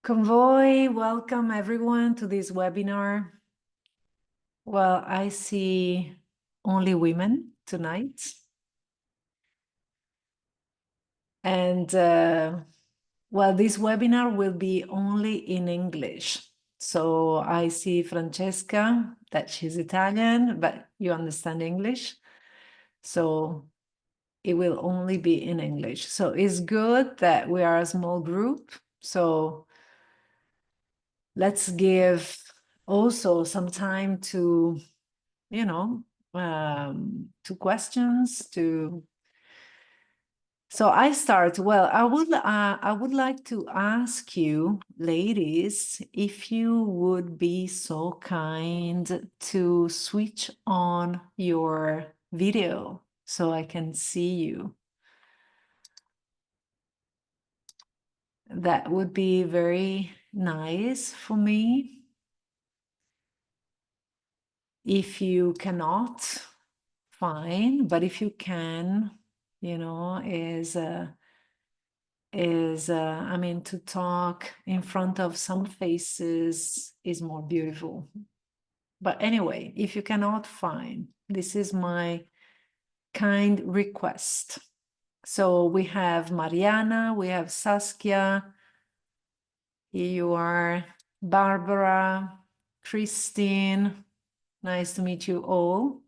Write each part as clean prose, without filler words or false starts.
Convoy, welcome everyone to this webinar. Well, I see only women tonight. And well, this webinar will be only in English. So I see Francesca, that she's Italian, but you understand English. So it will only be in English. So it's good that we are a small group. So let's give also some time to, to questions. So I start. Well, I would like to ask you, ladies, if you would be so kind to switch on your video so I can see you. That would be very nice for me. If you cannot, fine, but if you can, I mean, to talk in front of some faces is more beautiful. But anyway, if you cannot, fine. This is my kind request. So we have Mariana, we have Saskia, here you are, Barbara, Christine, nice to meet you all.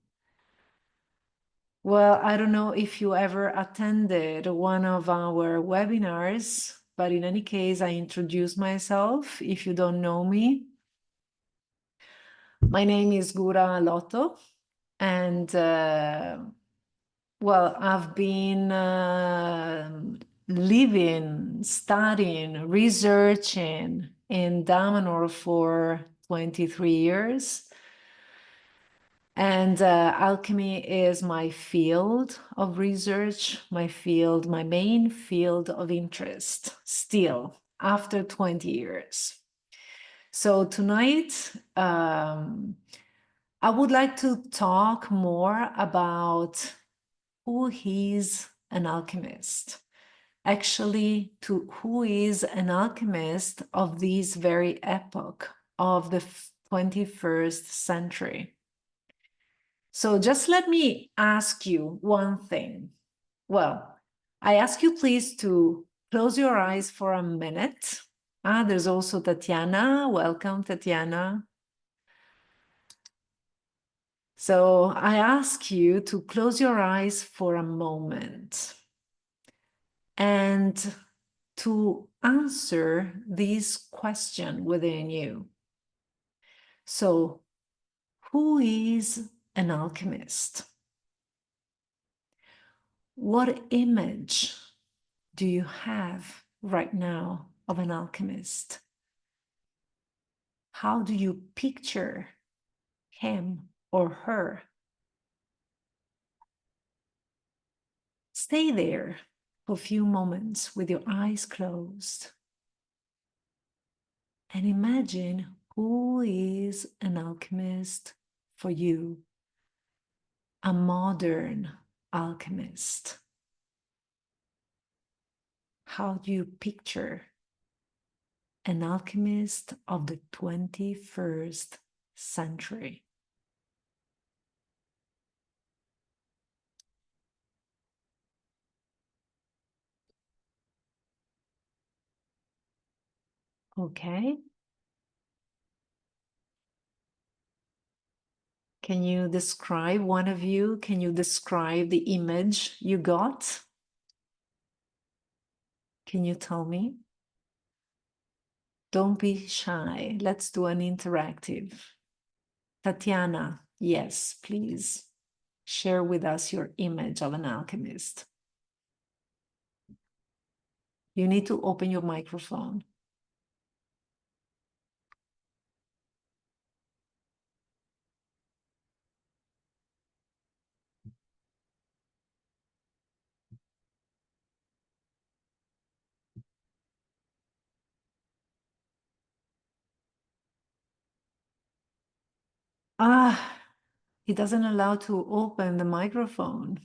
Well, I don't know if you ever attended one of our webinars, but in any case, I introduce myself if you don't know me. My name is Gura Lotto, and well, I've been living, studying, researching in Damanhur for 23 years. And alchemy is my field of research, my main field of interest, still, after 20 years. So tonight, I would like to talk more about who is an alchemist. Actually, to who is an alchemist of this very epoch of the 21st century. So just let me ask you one thing. Well, I ask you please to close your eyes for a minute. There's also Tatiana. Welcome, Tatiana. So I ask you to close your eyes for a moment and to answer this question within you. So, who is an alchemist? What image do you have right now of an alchemist? How do you picture him or her? Stay there for a few moments with your eyes closed and imagine who is an alchemist for you, a modern alchemist. How do you picture an alchemist of the 21st century? Okay. Can you describe, one of you, can you describe the image you got? Can you tell me? Don't be shy. Let's do an interactive. Tatiana, yes, please share with us your image of an alchemist. You need to open your microphone. It doesn't allow to open the microphone.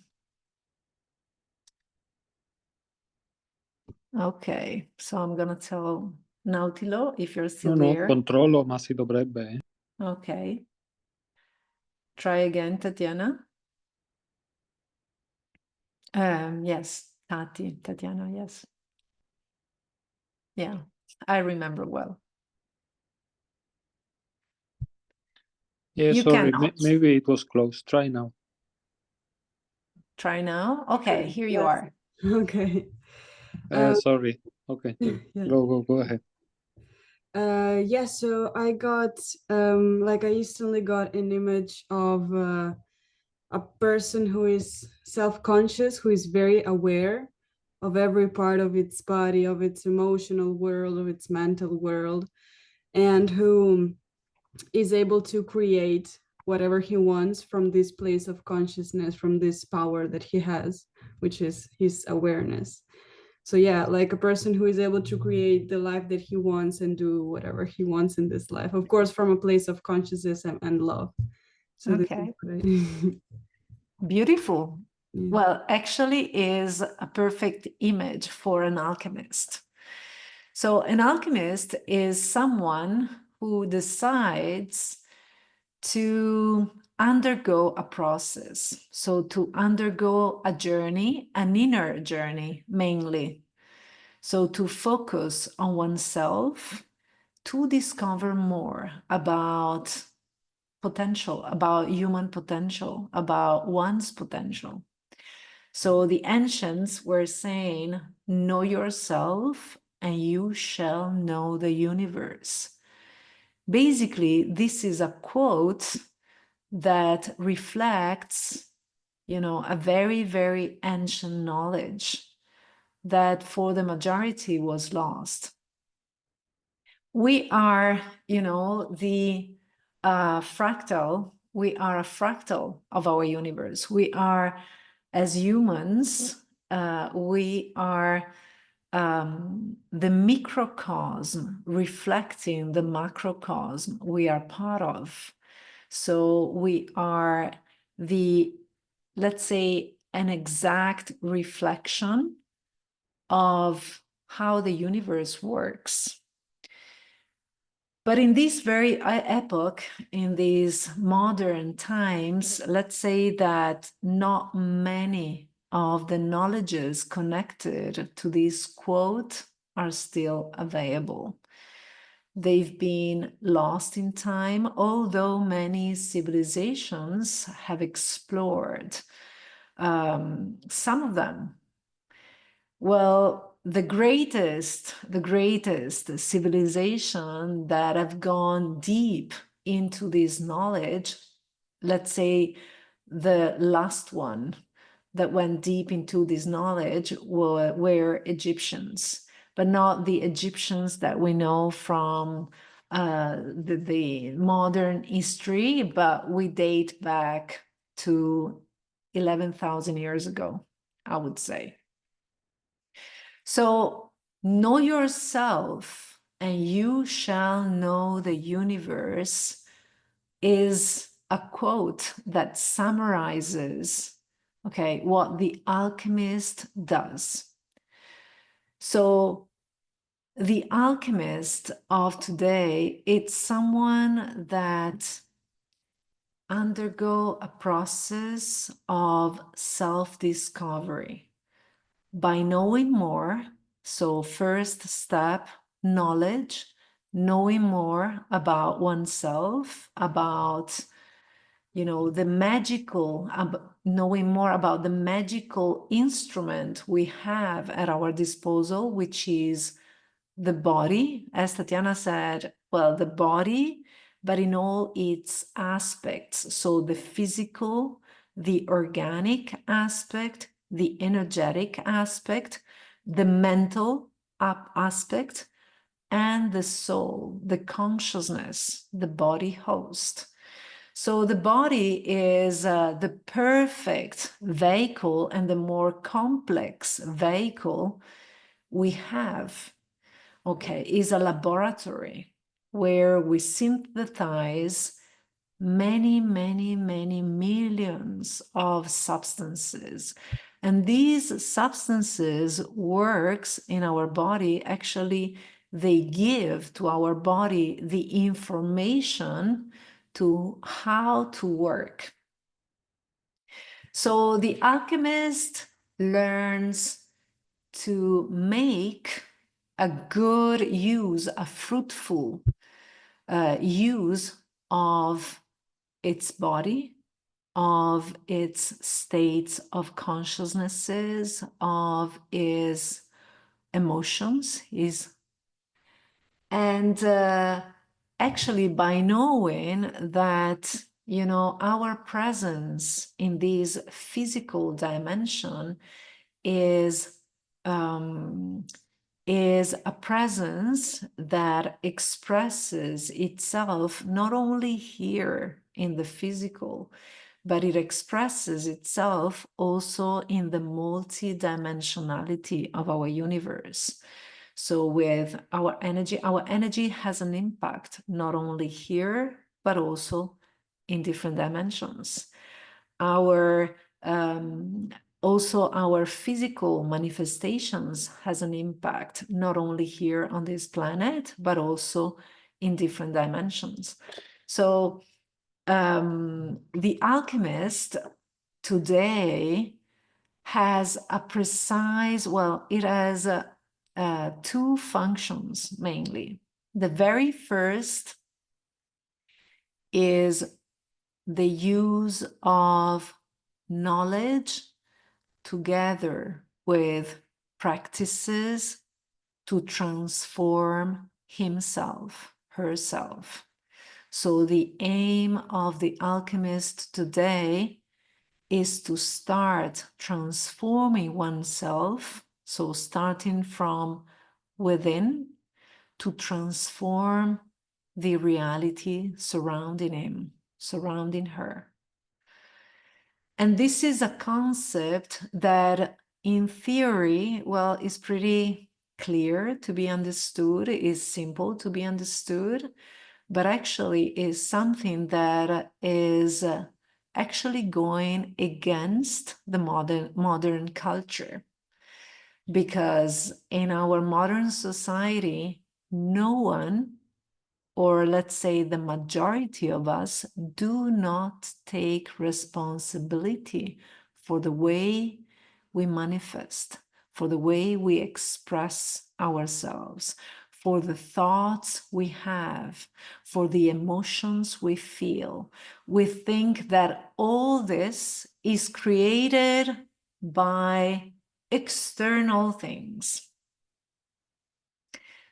Okay, so I'm gonna tell Nautilo if you're still No, there. controllo, ma si dovrebbe. Okay. Try again, Tatiana. Yes, Tatiana, yes. Yeah, I remember well. Yeah, You sorry, cannot. maybe it was close. Try now. Try now. Okay, here you Yes. are. Okay. Sorry. Okay, Yeah. go ahead. Yeah, so I got like I instantly got an image of a person who is self-conscious, who is very aware of every part of its body, of its emotional world, of its mental world, and who is able to create whatever he wants from this place of consciousness, from this power that he has, which is his awareness. So yeah, like a person who is able to create the life that he wants and do whatever he wants in this life, of course from a place of consciousness and love. So this is Okay, what I beautiful. yeah. Well, actually is a perfect image for an alchemist. So an alchemist is someone who decides to undergo a process. So to undergo a journey, an inner journey mainly. So to focus on oneself, to discover more about potential, about human potential, about one's potential. So the ancients were saying, know yourself and you shall know the universe. Basically, this is a quote that reflects, a very, very ancient knowledge that for the majority was lost. We are, the fractal. We are a fractal of our universe. We are, as humans, we are the microcosm reflecting the macrocosm we are part of. So we are let's say, an exact reflection of how the universe works. But in this very epoch, in these modern times, let's say that not many of the knowledges connected to this quote are still available. They've been lost in time, although many civilizations have explored some of them. Well, the greatest civilization that have gone deep into this knowledge, let's say the last one that went deep into this knowledge were Egyptians, but not the Egyptians that we know from the modern history, but we date back to 11,000 years ago, I would say. So know yourself and you shall know the universe is a quote that summarizes, okay, what the alchemist does. So the alchemist of today, it's someone that undergo a process of self-discovery by knowing more. So first step, knowledge, knowing more about oneself, about, the magical, knowing more about the magical instrument we have at our disposal, which is the body, as Tatiana said, well, the body, but in all its aspects. So the physical, the organic aspect, the energetic aspect, the mental aspect, and the soul, the consciousness, the body host. So the body is the perfect vehicle and the more complex vehicle we have. Okay, is a laboratory where we synthesize many, many, many millions of substances, And these substances works in our body. Actually, they give to our body the information to how to work. So the alchemist learns to make a good use, a fruitful use of its body, of its states of consciousnesses, of its emotions, and actually by knowing that, you know, our presence in this physical dimension is a presence that expresses itself not only here in the physical, but it expresses itself also in the multidimensionality of our universe. So with our energy has an impact not only here, but also in different dimensions. Our also our physical manifestations has an impact not only here on this planet, but also in different dimensions. So the alchemist today has a precise, well, it has two functions mainly. The very first is the use of knowledge together with practices to transform himself, herself. So the aim of the alchemist today is to start transforming oneself, so starting from within to transform the reality surrounding him, surrounding her. And this is a concept that in theory, well, is pretty clear to be understood, is simple to be understood, but actually is something that is actually going against the modern culture. Because in our modern society, no one, or let's say the majority of us, do not take responsibility for the way we manifest, for the way we express ourselves, for the thoughts we have, for the emotions we feel. We think that all this is created by external things.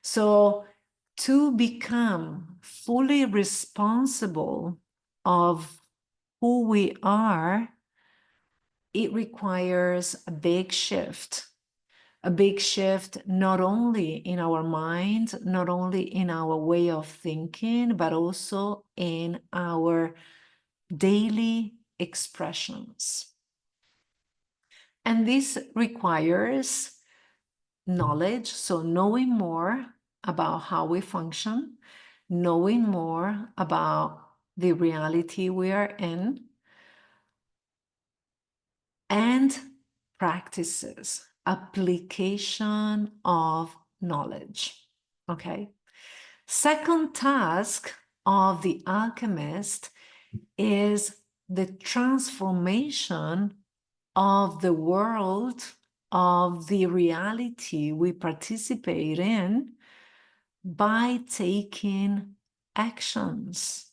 So to become fully responsible of who we are, it requires a big shift not only in our mind, not only in our way of thinking, but also in our daily expressions. And this requires knowledge, so knowing more about how we function, knowing more about the reality we are in, and practices, application of knowledge. Okay. Second task of the alchemist is the transformation of the world, of the reality we participate in, by taking actions,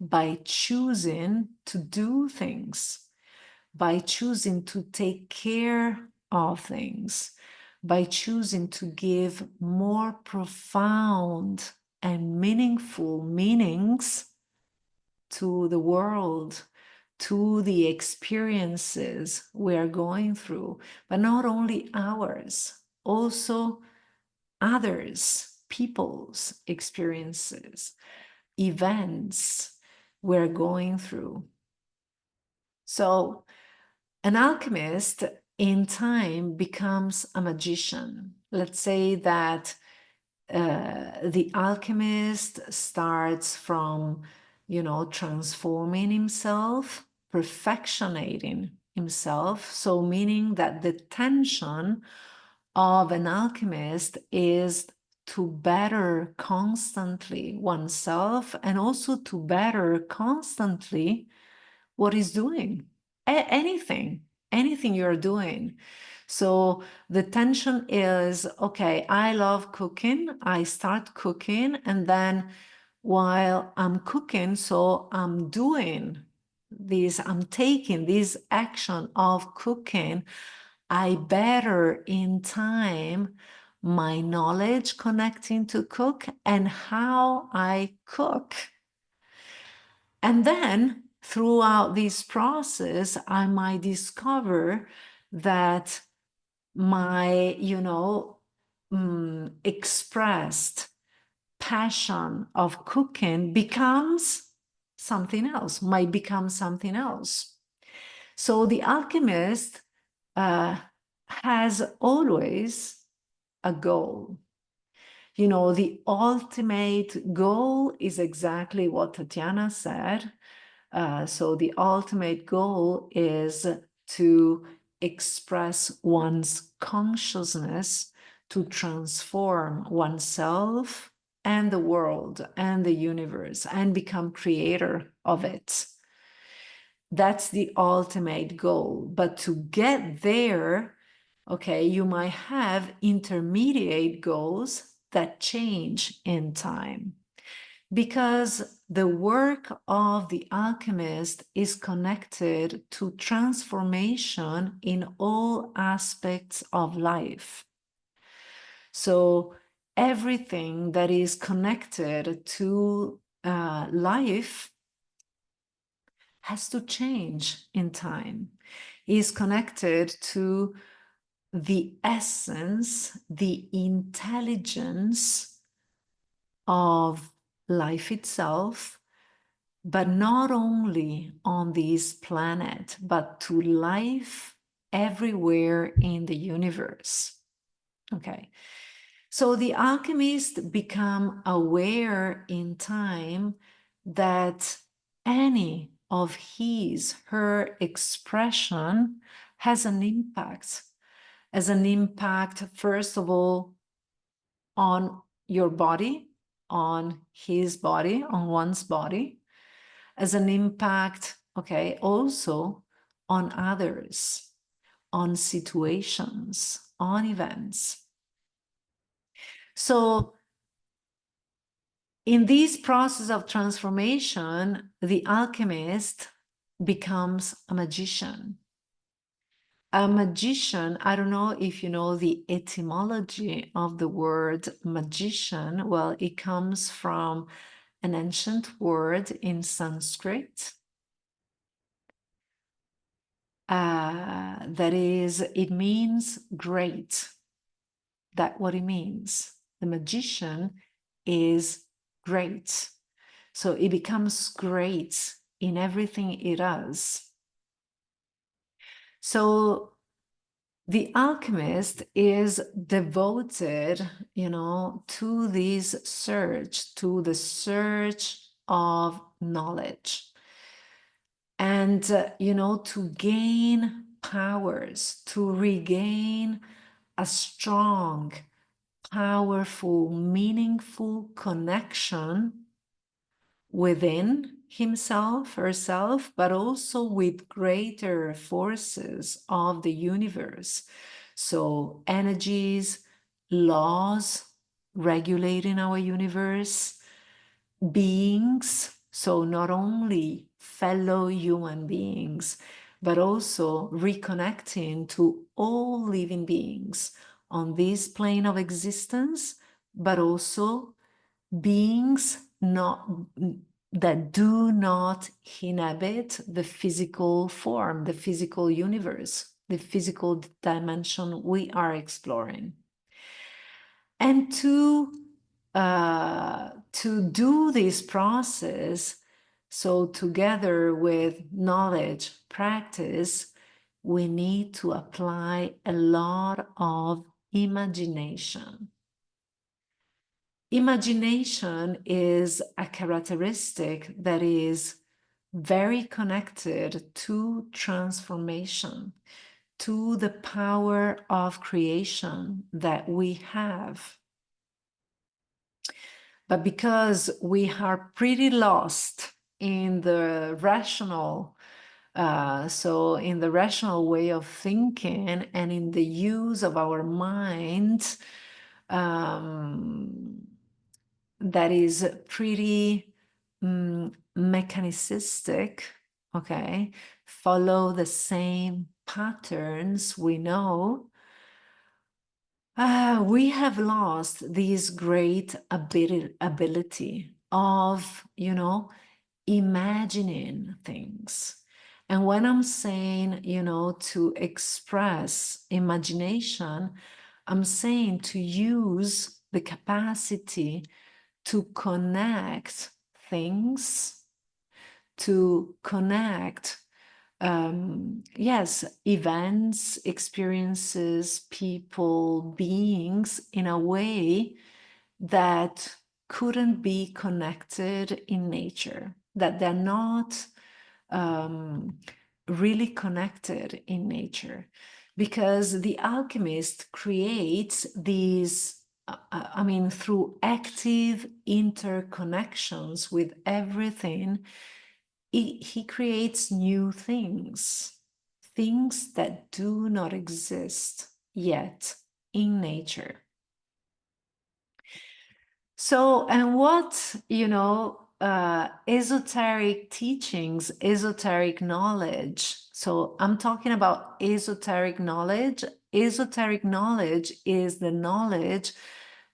by choosing to do things, by choosing to take care of things, by choosing to give more profound and meaningful meanings to the world, to the experiences we are going through, but not only ours, also others, people's experiences, events we're going through. So an alchemist in time becomes a magician. Let's say that the alchemist starts from, you know, transforming himself, perfectionating himself. So meaning that the tension of an alchemist is to better constantly oneself and also to better constantly what is doing, anything you're doing. So the tension is, okay, I love cooking. I start cooking, and then while I'm cooking, so I'm doing this, I'm taking this action of cooking, I better in time my knowledge connecting to cook and how I cook. And then throughout this process, I might discover that my, expressed passion of cooking becomes something else, might become something else. So the alchemist has always a goal. The ultimate goal is exactly what Tatiana said. So the ultimate goal is to express one's consciousness, to transform oneself and the world and the universe and become creator of it. That's the ultimate goal. But to get there, okay, you might have intermediate goals that change in time, because the work of the alchemist is connected to transformation in all aspects of life. So everything that is connected to life has to change in time, is connected to the essence, the intelligence of life itself, but not only on this planet, but to life everywhere in the universe. Okay. So the alchemist become aware in time that any of his, her expression has an impact, first of all, on your body, on his body, on one's body, as an impact, okay, also on others, on situations, on events. So in this process of transformation, the alchemist becomes a magician. A magician, I don't know if you know the etymology of the word magician. Well, it comes from an ancient word in Sanskrit. That is, it means great. That's what it means. The magician is great. So it becomes great in everything it does. So the alchemist is devoted, to this search, to the search of knowledge. And, to gain powers, to regain a strong, powerful, meaningful connection within himself, herself, but also with greater forces of the universe. So energies, laws regulating our universe, beings, so not only fellow human beings, but also reconnecting to all living beings on this plane of existence, but also beings that do not inhabit the physical form, the physical universe, the physical dimension we are exploring. And to do this process, so together with knowledge, practice, we need to apply a lot of imagination. Imagination is a characteristic that is very connected to transformation, to the power of creation that we have. But because we are pretty lost in the rational, so in the rational way of thinking and in the use of our mind, that is pretty mechanicistic, okay, follow the same patterns we know, we have lost this great ability of, you know, imagining things. And when I'm saying, you know, to express imagination, I'm saying to use the capacity to connect things, to connect, yes, events, experiences, people, beings in a way that couldn't be connected in nature, that they're not really connected in nature. Because the alchemist creates these, I mean, through active interconnections with everything, he creates new things, things that do not exist yet in nature. So, and what, you know, esoteric teachings, esoteric knowledge. So I'm talking about esoteric knowledge. Esoteric knowledge is the knowledge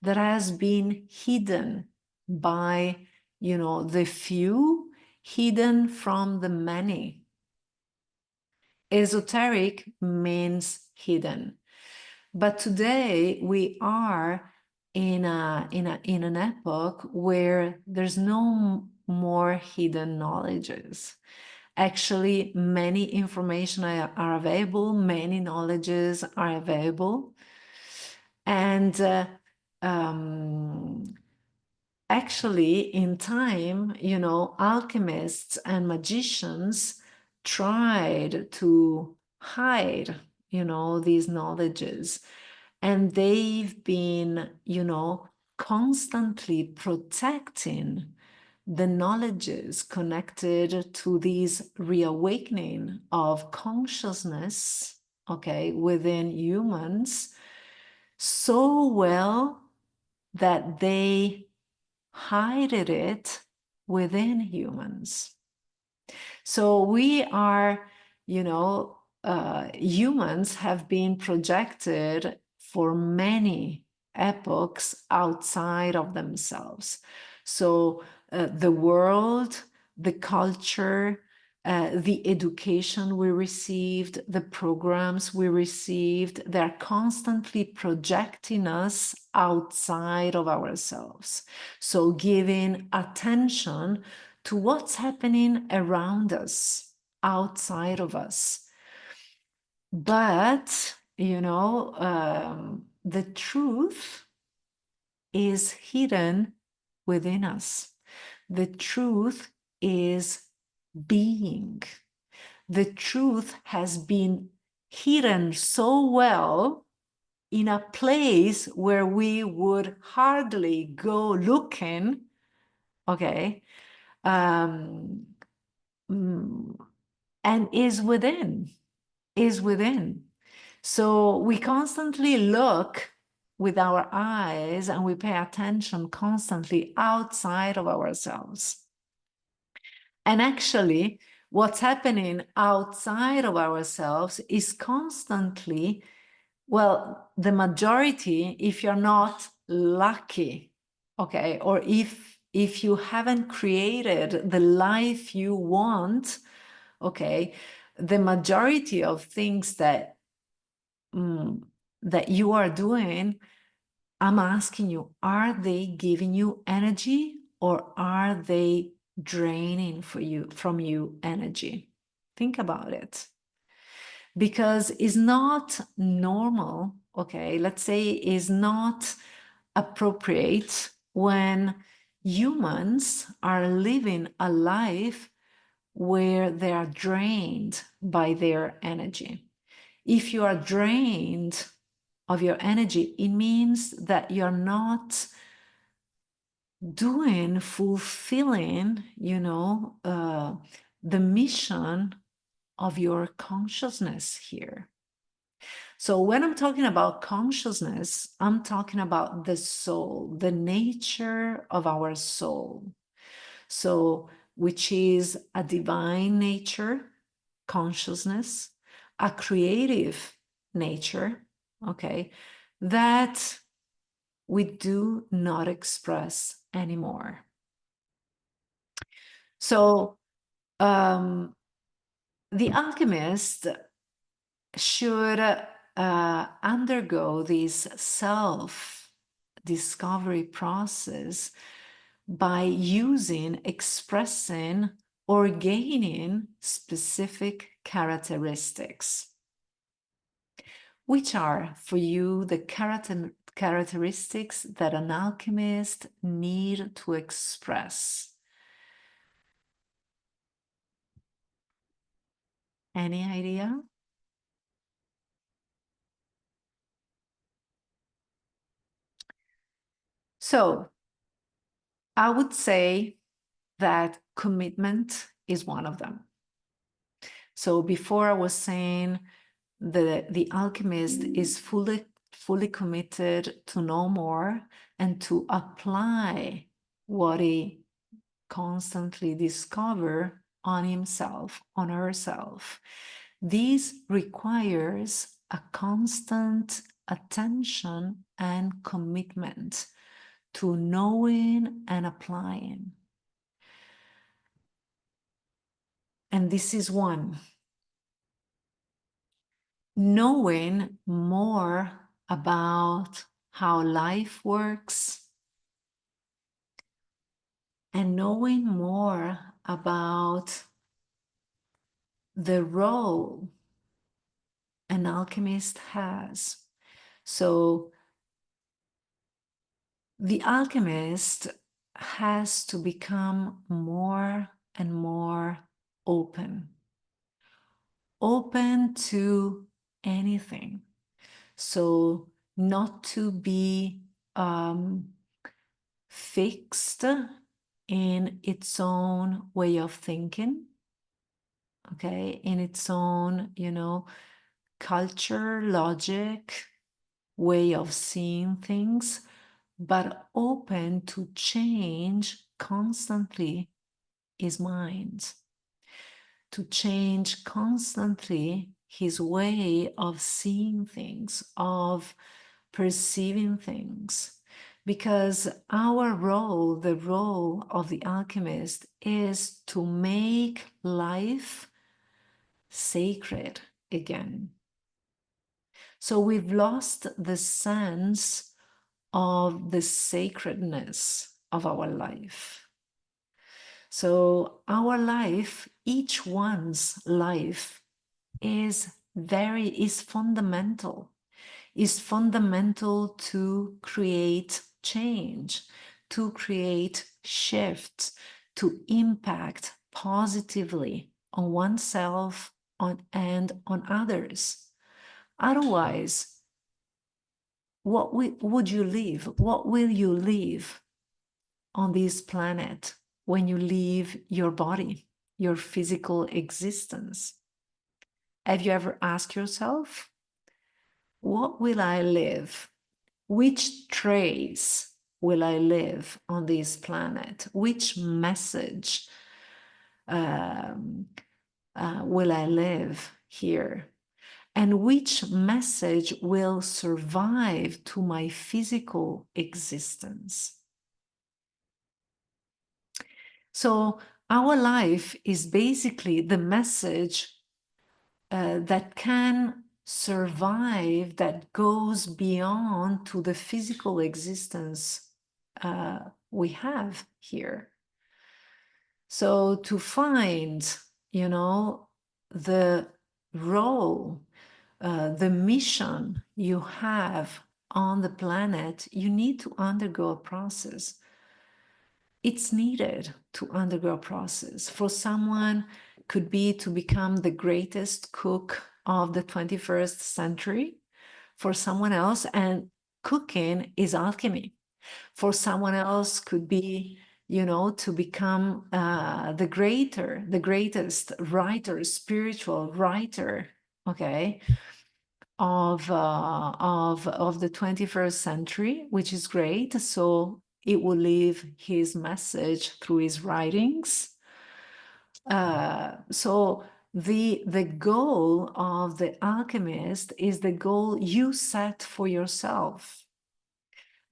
that has been hidden by, you know, the few, hidden from the many. Esoteric means hidden. But today we are in an epoch where there's no more hidden knowledges. Actually, many information are available, many knowledges are available. And actually, in time, you know, alchemists and magicians tried to hide, you know, these knowledges. And they've been, you know, constantly protecting the knowledges connected to this reawakening of consciousness, okay, within humans, so well that they hided it within humans. So we are, you know, humans have been projected for many epochs outside of themselves. So the world, the culture, the education we received, the programs we received, they're constantly projecting us outside of ourselves. So giving attention to what's happening around us, outside of us. But, you know, the truth is hidden within us. The truth is being. The truth has been hidden so well in a place where we would hardly go looking, okay, and is within. So we constantly look with our eyes and we pay attention constantly outside of ourselves. And actually, what's happening outside of ourselves is constantly, well, the majority, if you're not lucky, okay, or if you haven't created the life you want, okay, the majority of things that that you are doing, I'm asking you, are they giving you energy or are they draining from you energy? Think about it. Because it's not normal, okay, let's say it's not appropriate when humans are living a life where they are drained by their energy. If you are drained of your energy, it means that you're not fulfilling, the mission of your consciousness here. So when I'm talking about consciousness, I'm talking about the soul, the nature of our soul. So, which is a divine nature, consciousness, a creative nature, okay, that we do not express anymore. So, the alchemist should undergo this self-discovery process by expressing or gaining specific characteristics. Which are for you the characteristics that an alchemist need to express? Any idea? So I would say that commitment is one of them. So before I was saying the alchemist is fully committed to know more and to apply what he constantly discover on himself, on herself. This requires a constant attention and commitment to knowing and applying. And this is one. Knowing more about how life works and knowing more about the role an alchemist has. So the alchemist has to become more and more open to anything. So not to be fixed in its own way of thinking, okay, in its own, culture, logic, way of seeing things, but open to change constantly his mind, to change constantly his way of seeing things, of perceiving things. Because our role, the role of the alchemist, is to make life sacred again. So we've lost the sense of the sacredness of our life. So our life, each one's life, is fundamental to create change, to create shifts, to impact positively on oneself and on others. Otherwise, what would you leave? What will you leave on this planet when you leave your body, your physical existence? Have you ever asked yourself, what will I live? Which trace will I live on this planet? Which message will I live here? And which message will survive to my physical existence? So our life is basically the message that can survive, that goes beyond to the physical existence we have here. So to find, the role, the mission you have on the planet, you need to undergo a process. it's needed to undergo a process. For someone, could be to become the greatest cook of the 21st century. For someone else, and cooking is alchemy. For someone else, could be, you know, to become the greatest writer, spiritual writer, okay, of the 21st century, which is great. So it will leave his message through his writings. So the goal of the alchemist is the goal you set for yourself.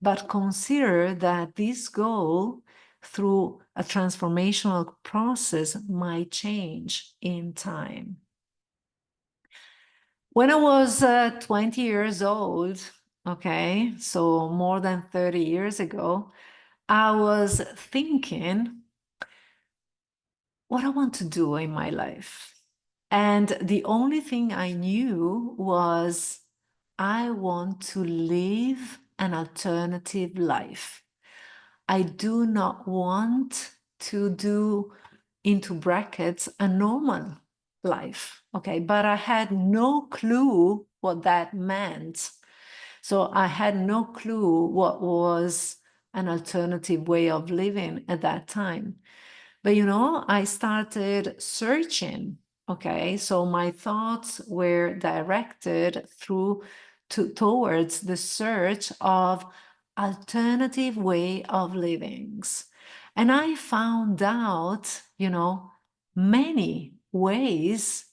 But consider that this goal, through a transformational process, might change in time. When I was 20 years old, okay, so more than 30 years ago, I was thinking what I want to do in my life. And the only thing I knew was I want to live an alternative life. I do not want to do, into brackets, a normal life, okay? But I had no clue what that meant. So I had no clue what was an alternative way of living at that time. But, you know, I started searching, okay? So my thoughts were directed towards the search of alternative way of livings. And I found out, you know, many ways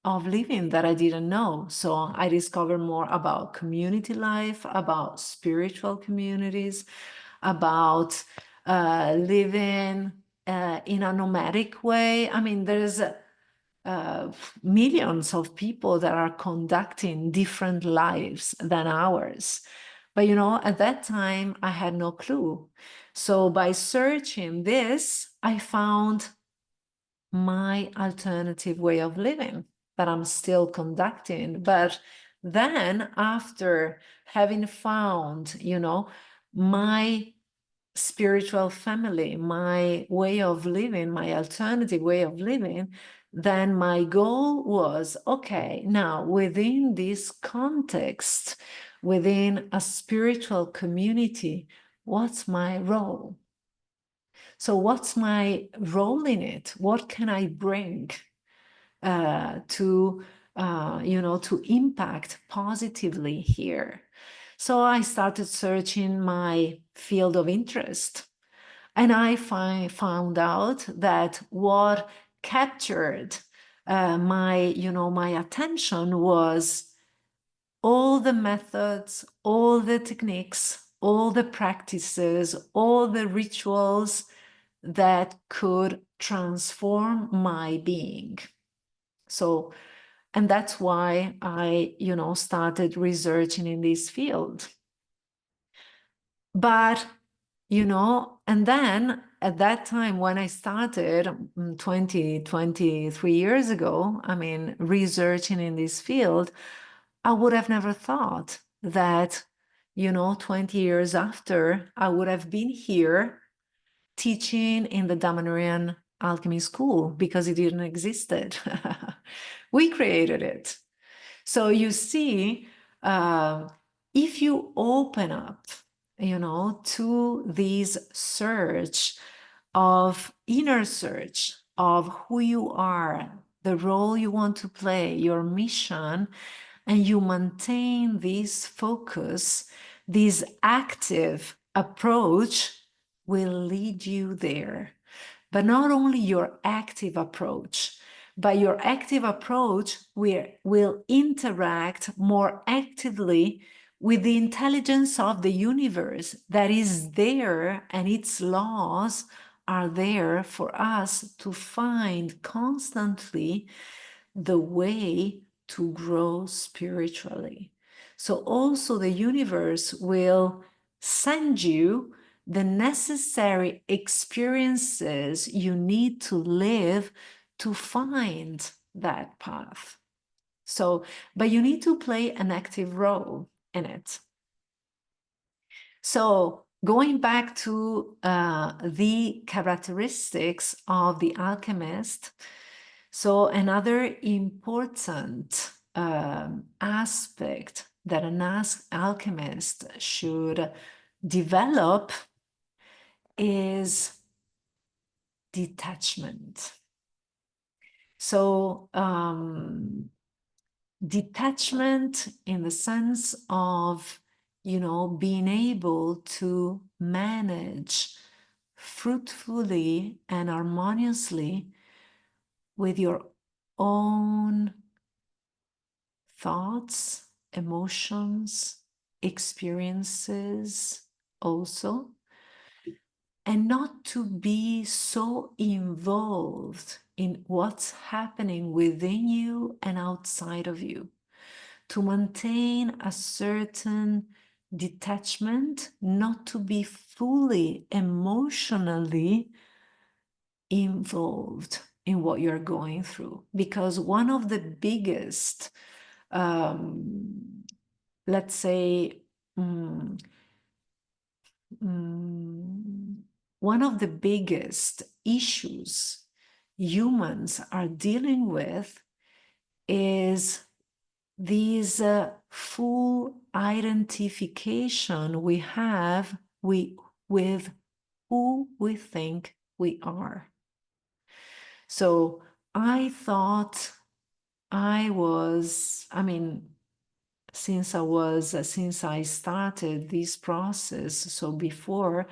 of living that I didn't know. So I discovered more about community life, about spiritual communities, about living in a nomadic way. I mean, there's millions of people that are conducting different lives than ours. But, you know, at that time, I had no clue. So by searching this, I found my alternative way of living that I'm still conducting. But then after having found, you know, my spiritual family, my way of living, my alternative way of living, then my goal was, okay, now within this context, within a spiritual community, what's my role? So what's my role in it? What can I bring to, you know, to impact positively here? So I started searching my field of interest, and I found out that what captured my, you know, my attention was all the methods, all the techniques, all the practices, all the rituals that could transform my being. So, and that's why I, you know, started researching in this field. But, you know, and then at that time when I started 23 years ago, I mean, researching in this field, I would have never thought that, you know, 20 years after, I would have been here teaching in the Damanhurian Alchemy School, because it didn't existed. We created it. So you see, if you open up, you know, to this search of inner search of who you are, the role you want to play, your mission, and you maintain this focus, this active approach will lead you there. But not only your active approach, but your active approach will interact more actively with the intelligence of the universe that is there, and its laws are there for us to find constantly the way to grow spiritually. So also the universe will send you the necessary experiences you need to live to find that path. So, but you need to play an active role in it. So going back to the characteristics of the alchemist, so another important aspect that an alchemist should develop is detachment. So detachment in the sense of, being able to manage fruitfully and harmoniously with your own thoughts, emotions, experiences also, and not to be so involved in what's happening within you and outside of you, to maintain a certain detachment, not to be fully emotionally involved in what you're going through. Because one of the biggest, let's say, one of the biggest issues humans are dealing with is this full identification we have with who we think we are. So I thought since I started this process, so before,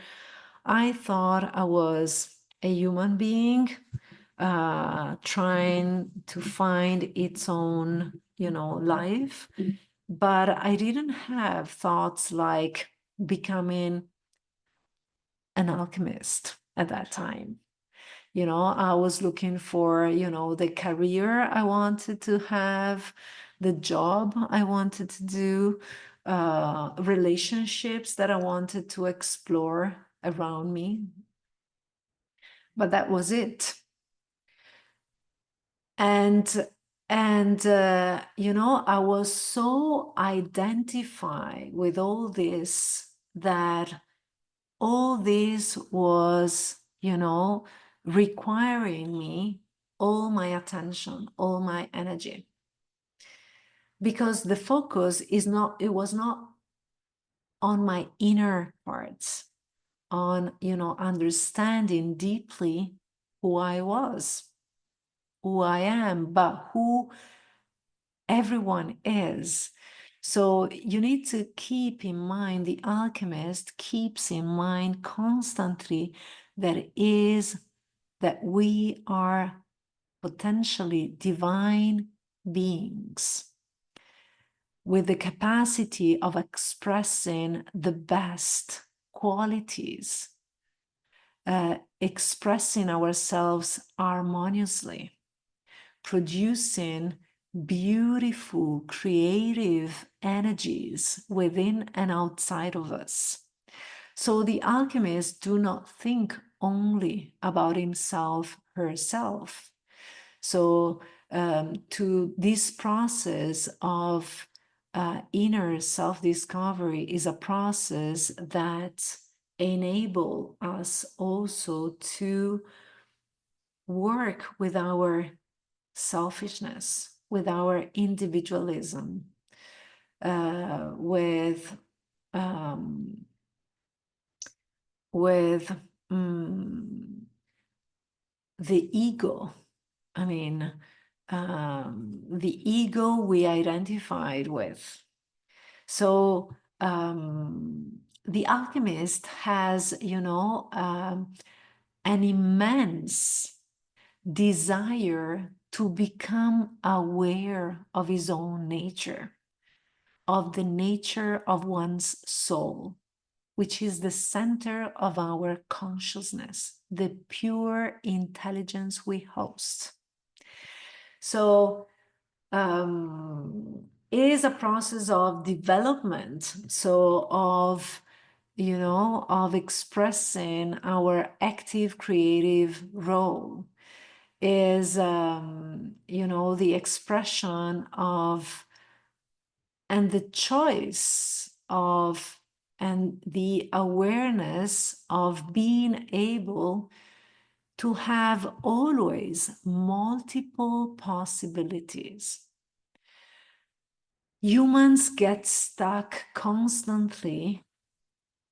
I thought I was a human being trying to find its own, life. But I didn't have thoughts like becoming an alchemist at that time. I was looking for, the career I wanted to have, the job I wanted to do, relationships that I wanted to explore around me. But that was it. And I was so identified with all this that all this was, requiring me all my attention, all my energy. Because the focus was not on my inner parts, on, understanding deeply who I was, who I am, but who everyone is. So you need to keep in mind, the alchemist keeps in mind constantly that we are potentially divine beings with the capacity of expressing the best qualities, expressing ourselves harmoniously, producing beautiful, creative energies within and outside of us. So the alchemists do not think only about himself, herself. So to this process of inner self-discovery is a process that enable us also to work with our selfishness, with our individualism, with the ego. The ego we identified with. So the alchemist has, an immense desire to become aware of his own nature, of the nature of one's soul, which is the center of our consciousness, the pure intelligence we host. So it is a process of development, so of expressing our active creative role, is the expression of and the choice of and the awareness of being able to have always multiple possibilities. Humans get stuck constantly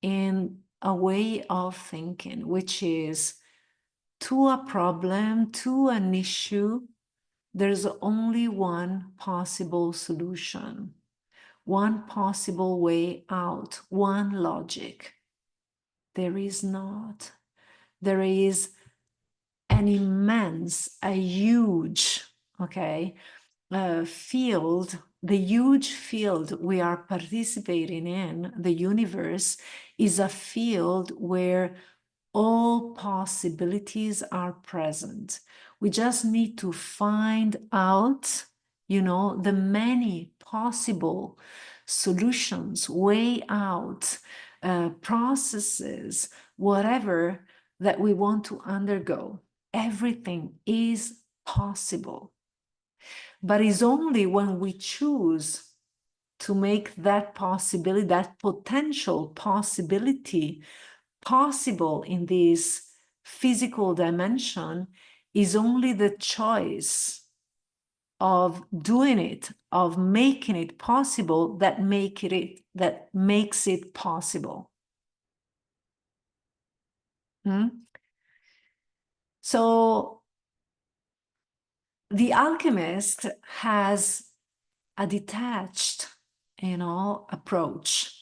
in a way of thinking, which is to a problem, to an issue, there's only one possible solution, one possible way out, one logic. There is not. There is an immense, a huge, field, the huge field we are participating in, the universe, is a field where all possibilities are present. We just need to find out, the many possible solutions, way out, processes, whatever that we want to undergo. Everything is possible. But it's only when we choose to make that possibility, that potential possibility possible in this physical dimension, is only the choice of doing it, of making it possible, that makes it possible. So the alchemist has a detached, approach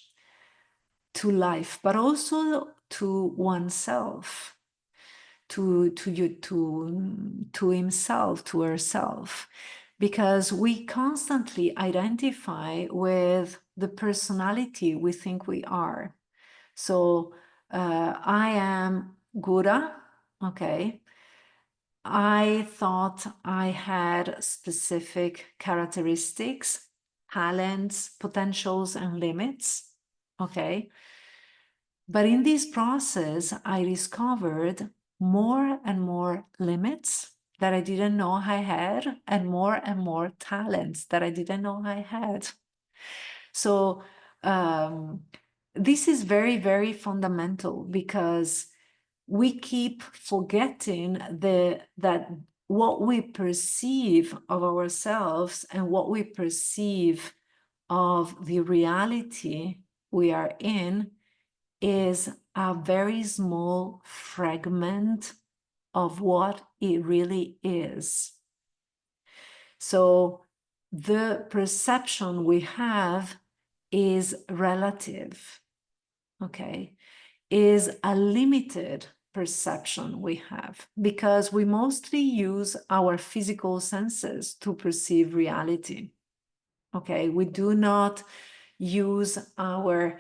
to life, but also to oneself, to himself, to herself, because we constantly identify with the personality we think we are. So I am Gura, okay? I thought I had specific characteristics, talents, potentials, and limits, okay? But in this process, I discovered more and more limits that I didn't know I had, and more talents that I didn't know I had. So this is very, very fundamental, because we keep forgetting that what we perceive of ourselves and what we perceive of the reality we are in is a very small fragment of what it really is. So the perception we have is relative, okay? Is a limited perception we have, because we mostly use our physical senses to perceive reality, okay? We do not use our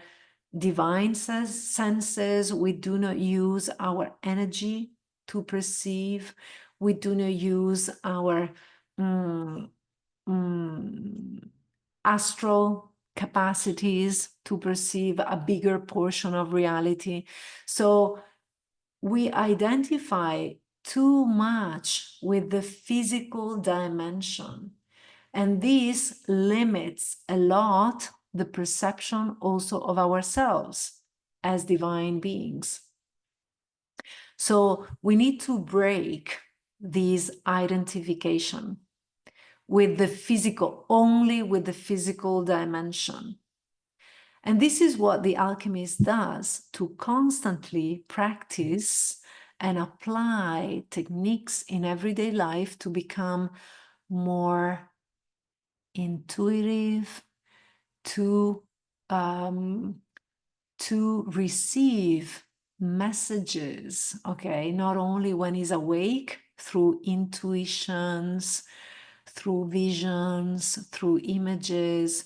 divine senses. We do not use our energy to perceive. We do not use our astral capacities to perceive a bigger portion of reality. So we identify too much with the physical dimension, and this limits a lot the perception also of ourselves as divine beings. So we need to break this identification with the physical, only with the physical dimension. And this is what the alchemist does, to constantly practice and apply techniques in everyday life to become more intuitive, to receive messages, okay, not only when he's awake, through intuitions, through visions, through images,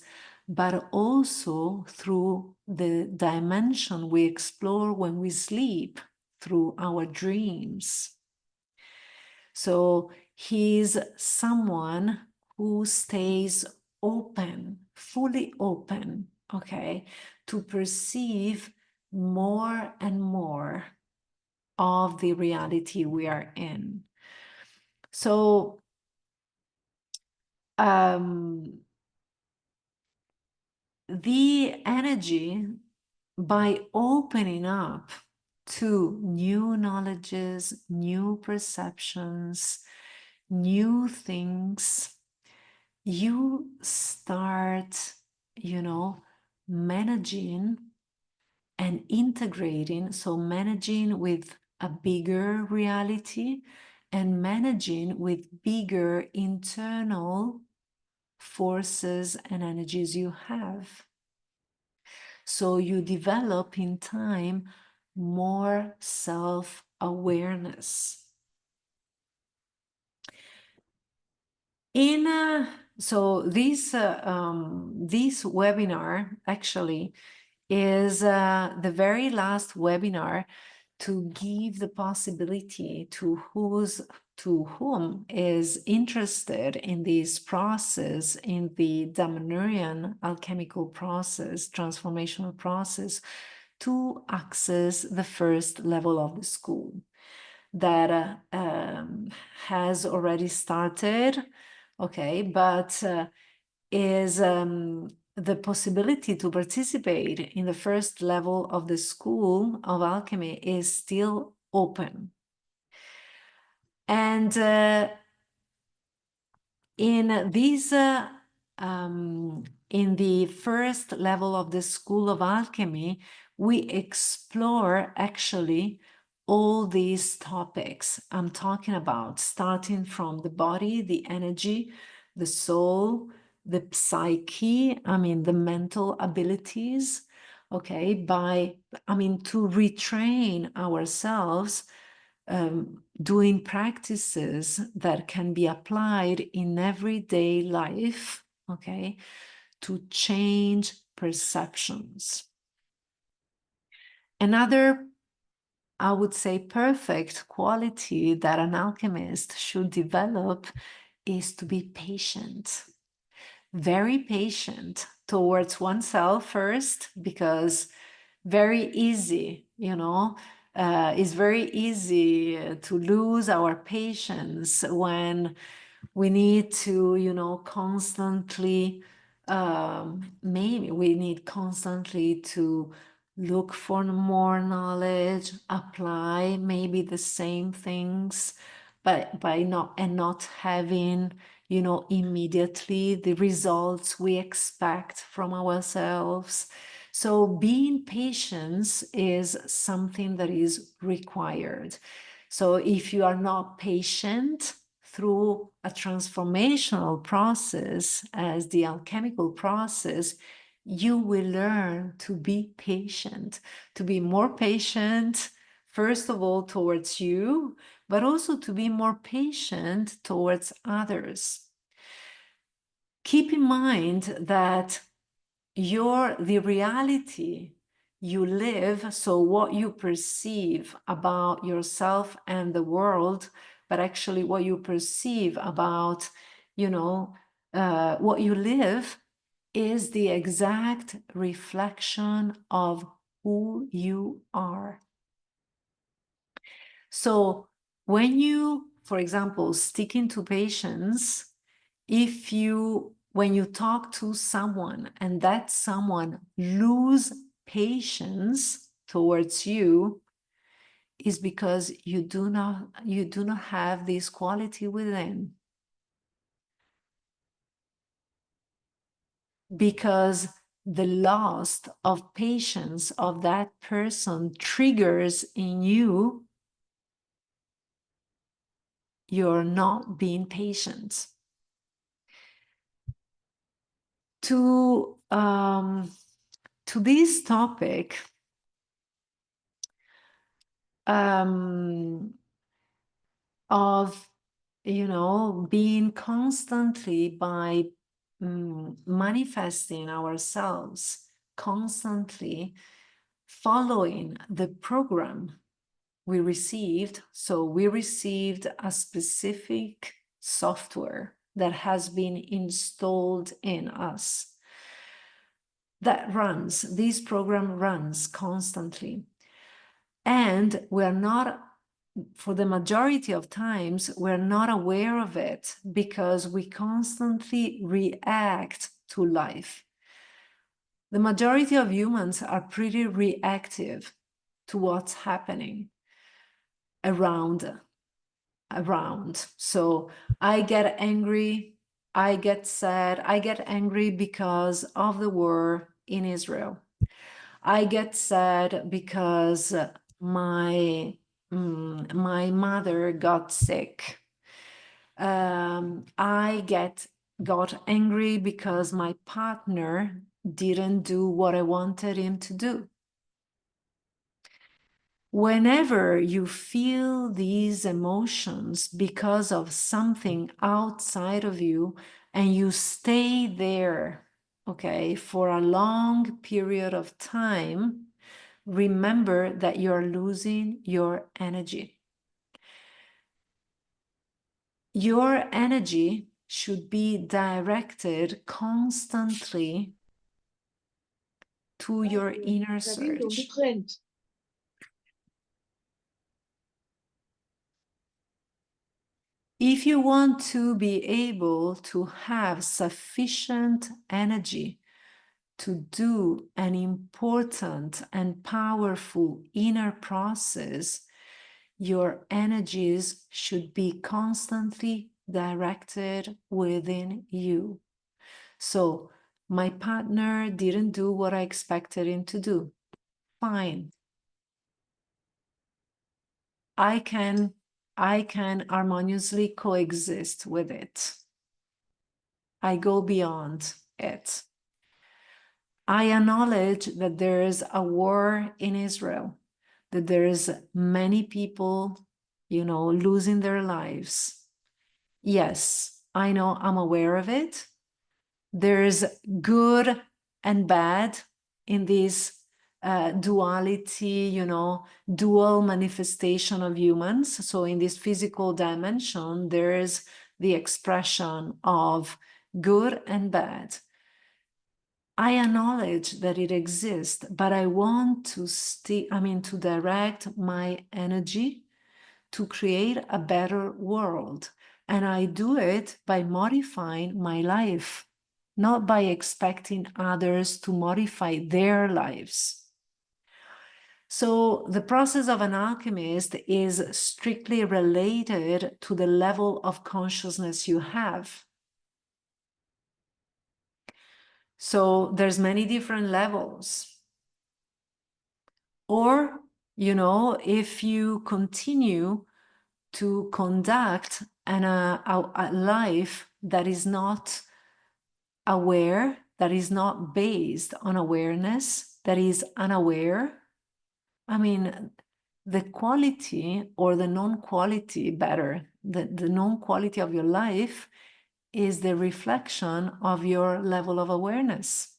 but also through the dimension we explore when we sleep, through our dreams. So he's someone who stays open, fully open, okay, to perceive more and more of the reality we are in. So the energy by opening up to new knowledges, new perceptions, new things, you start, managing and integrating. So managing with a bigger reality and managing with bigger internal forces and energies you have. So you develop in time more self-awareness. So this webinar actually is the very last webinar to give the possibility to whom is interested in this process, in the Damanhurian alchemical process, transformational process, to access the first level of the school that has already started, okay, but is the possibility to participate in the first level of the School of Alchemy is still open. And in these, in the first level of the School of Alchemy, we explore actually all these topics I'm talking about, starting from the body, the energy, the soul, the psyche, the mental abilities, okay, to retrain ourselves, doing practices that can be applied in everyday life, okay, to change perceptions. Another, I would say, perfect quality that an alchemist should develop is to be patient. Very patient towards oneself first, because very easy, it's very easy to lose our patience when we need to, constantly, maybe we need constantly to look for more knowledge, apply maybe the same things, but not having, immediately the results we expect from ourselves. So being patient is something that is required. So if you are not patient through a transformational process, as the alchemical process, you will learn to be patient, to be more patient, first of all, towards you, but also to be more patient towards others. Keep in mind that the reality you live, so what you perceive about yourself and the world, but actually what you perceive about, what you live, is the exact reflection of who you are. So when you, for example, stick into patience, when you talk to someone and that someone lose patience towards you, is because you do not have this quality within. Because the loss of patience of that person triggers in you, you're not being patient. To this topic, of being constantly by manifesting ourselves, constantly following the program we received. So we received a specific software that has been installed in us, this program runs constantly. And we're not, for the majority of times, we're not aware of it because we constantly react to life. The majority of humans are pretty reactive to what's happening around. So I get angry, I get sad, I get angry because of the war in Israel. I get sad because my mother got sick. I got angry because my partner didn't do what I wanted him to do. Whenever you feel these emotions because of something outside of you and you stay there, okay, for a long period of time, remember that you're losing your energy. Your energy should be directed constantly to your inner search. If you want to be able to have sufficient energy to do an important and powerful inner process, your energies should be constantly directed within you. So, my partner didn't do what I expected him to do. Fine. I can harmoniously coexist with it. I go beyond it. I acknowledge that there is a war in Israel, that there's many people, losing their lives. Yes, I know, I'm aware of it. There's good and bad in this duality, dual manifestation of humans. So in this physical dimension, there's the expression of good and bad. I acknowledge that it exists, but I want to direct my energy to create a better world. And I do it by modifying my life, not by expecting others to modify their lives. So the process of an alchemist is strictly related to the level of consciousness you have. So there's many different levels. Or, if you continue to conduct a life that is not aware, that is not based on awareness, that is unaware, the quality or the non-quality, the non-quality of your life is the reflection of your level of awareness.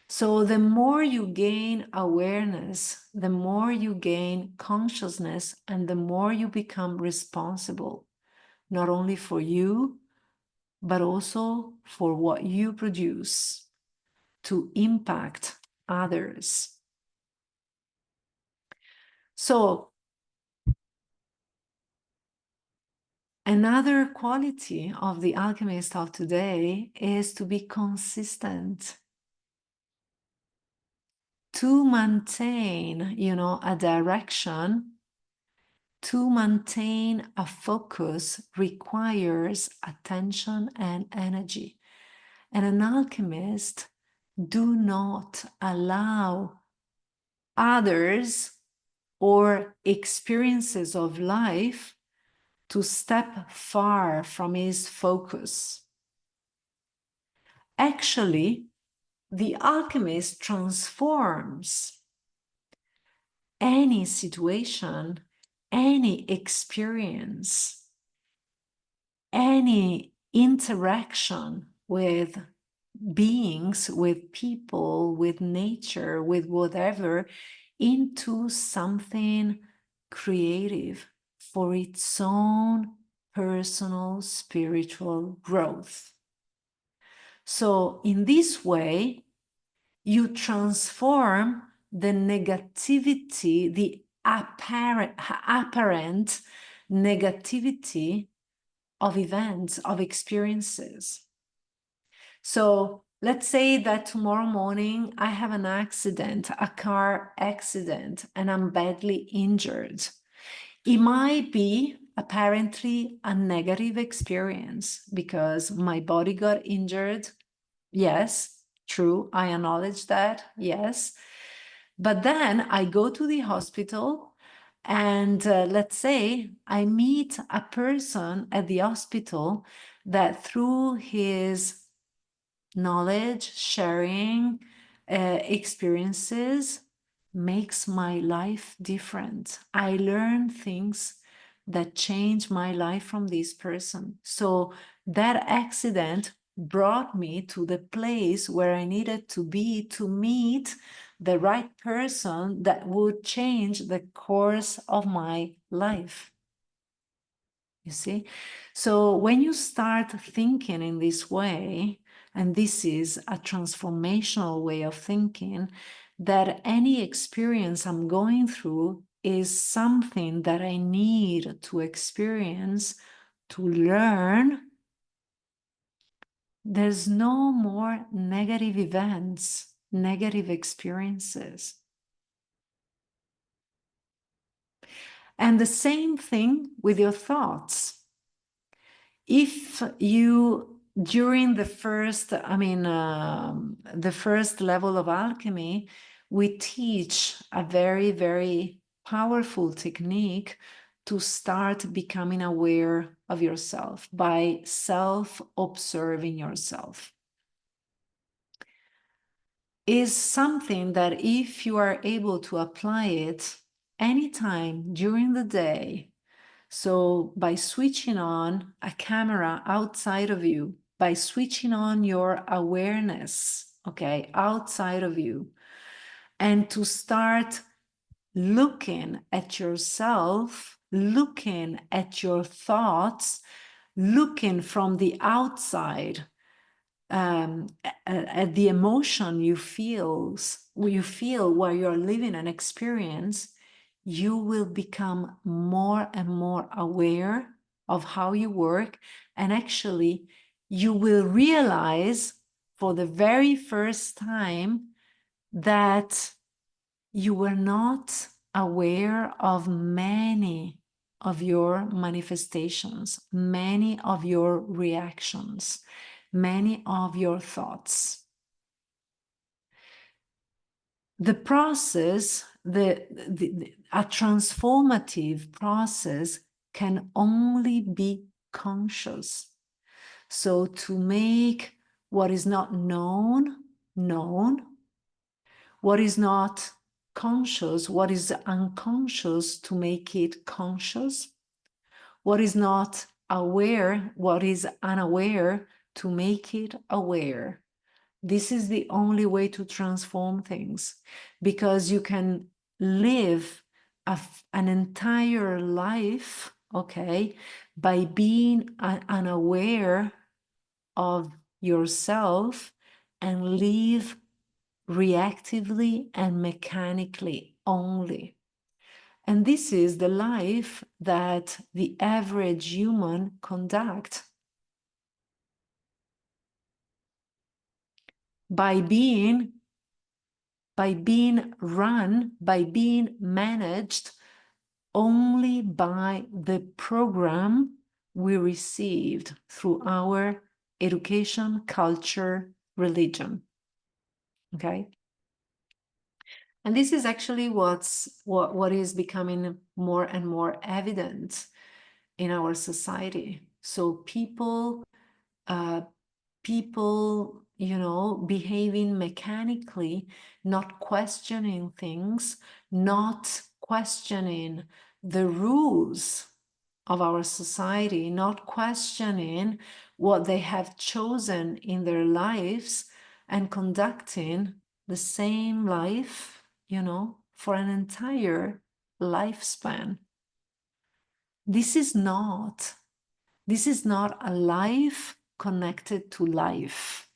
So the more you gain awareness, the more you gain consciousness, and the more you become responsible, not only for you, but also for what you produce to impact others. So another quality of the alchemist of today is to be consistent. To maintain, a direction, to maintain a focus requires attention and energy. And an alchemist do not allow others or experiences of life to step far from his focus. Actually, the alchemist transforms any situation, any experience, any interaction with beings, with people, with nature, with whatever, into something creative for its own personal spiritual growth. So in this way, you transform the negativity, the apparent negativity of events, of experiences. So let's say that tomorrow morning I have an accident, a car accident, and I'm badly injured. It might be apparently a negative experience because my body got injured. Yes, true. I acknowledge that. Yes. But then I go to the hospital and let's say I meet a person at the hospital that through his knowledge, sharing, experiences makes my life different. I learn things that change my life from this person. So that accident brought me to the place where I needed to be to meet the right person that would change the course of my life. You see? So when you start thinking in this way, and this is a transformational way of thinking, that any experience I'm going through is something that I need to experience to learn. There's no more negative events, negative experiences. And the same thing with your thoughts. If you, during the first, the first level of alchemy, we teach a very, very powerful technique to start becoming aware of yourself by self-observing yourself. Is something that if you are able to apply it anytime during the day, so by switching on a camera outside of you, by switching on your awareness, okay, outside of you, and to start looking at yourself, looking at your thoughts, looking from the outside, at the emotion you feel while you're living an experience, you will become more and more aware of how you work. And actually, you will realize for the very first time that you were not aware of many of your manifestations, many of your reactions, many of your thoughts. The process, a transformative process can only be conscious. So to make what is not known, known, what is not conscious, what is unconscious, to make it conscious, what is not aware, what is unaware, to make it aware. This is the only way to transform things, because you can live an entire life, okay, by being unaware of yourself and live reactively and mechanically only. And this is the life that the average human conduct. By being run, by being managed only by the program we received through our education, culture, religion. Okay? And this is actually what is becoming more and more evident in our society. So people, behaving mechanically, not questioning things, not questioning the rules of our society, not questioning what they have chosen in their lives, and conducting the same life, for an entire lifespan. This is not a life connected to life.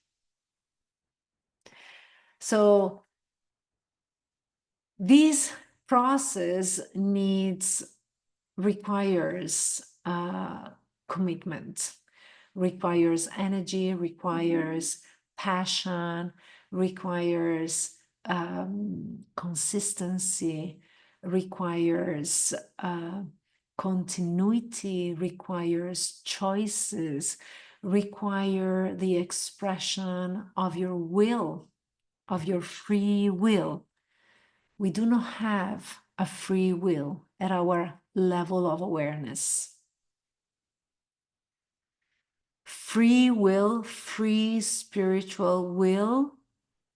So this process requires commitment, requires energy, requires passion, requires consistency, requires continuity, requires choices, require the expression of your will, of your free will. We do not have a free will at our level of awareness. Free will, free spiritual will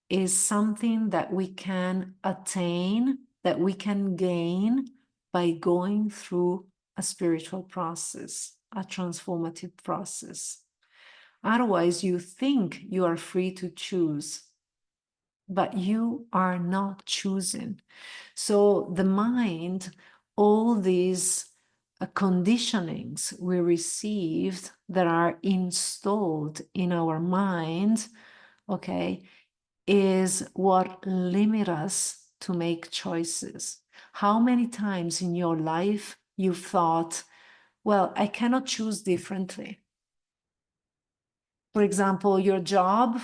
is something that we can attain, that we can gain by going through a spiritual process, a transformative process. Otherwise, you think you are free to choose, but you are not choosing. So the mind, all these conditionings we received that are installed in our mind, okay, is what limit us to make choices. How many times in your life you've thought, well, I cannot choose differently? For example, your job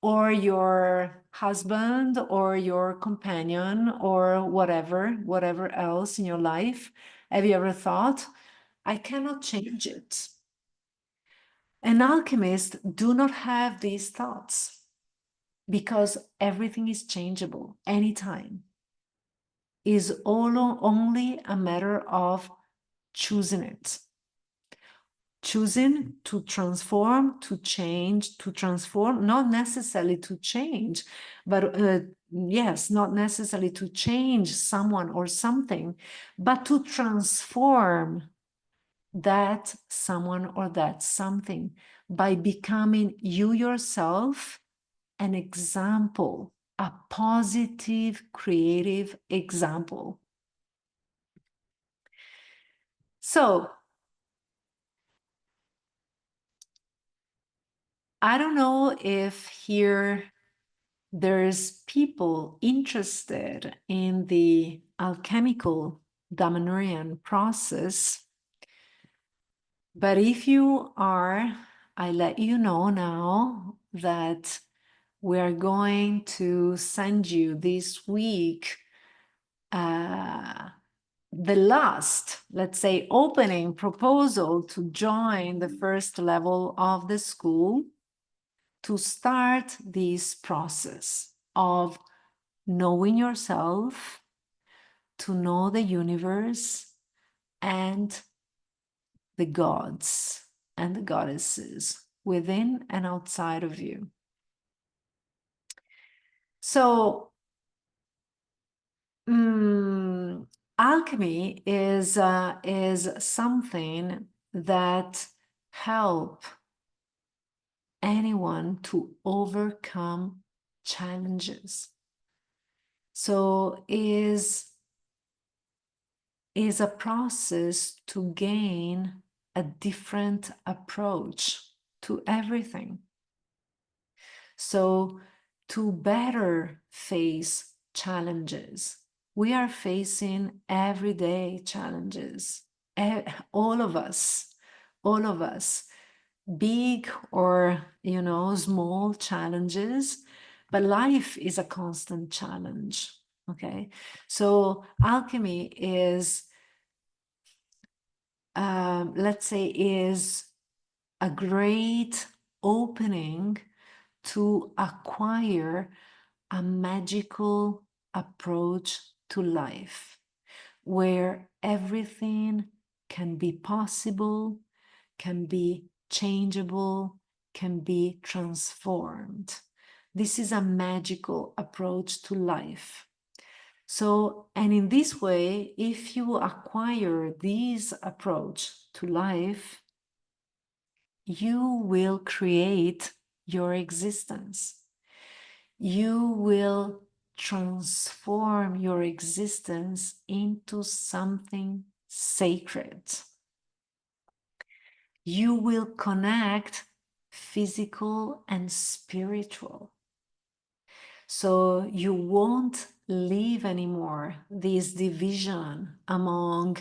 or your husband or your companion or whatever else in your life. Have you ever thought, I cannot change it? An alchemist do not have these thoughts because everything is changeable anytime. Is only a matter of choosing it. Choosing to transform, to change, to transform, not necessarily to change, but yes, not necessarily to change someone or something, but to transform that someone or that something by becoming you yourself an example, a positive, creative example. So, I don't know if here there's people interested in the alchemical Damanhurian process, but if you are, I let you know now that we are going to send you this week the last, let's say, opening proposal to join the first level of the school, to start this process of knowing yourself, to know the universe and the gods and the goddesses within and outside of you. So, alchemy is something that help anyone to overcome challenges. So is a process to gain a different approach to everything. So to better face challenges, we are facing everyday challenges, all of us, big or, small challenges, but life is a constant challenge. Okay, so alchemy is, let's say, is a great opening to acquire a magical approach to life, where everything can be possible, can be changeable, can be transformed. This is a magical approach to life. So, and in this way, if you acquire this approach to life, you will create your existence. You will transform your existence into something sacred. You will connect physical and spiritual. So you won't live anymore this division among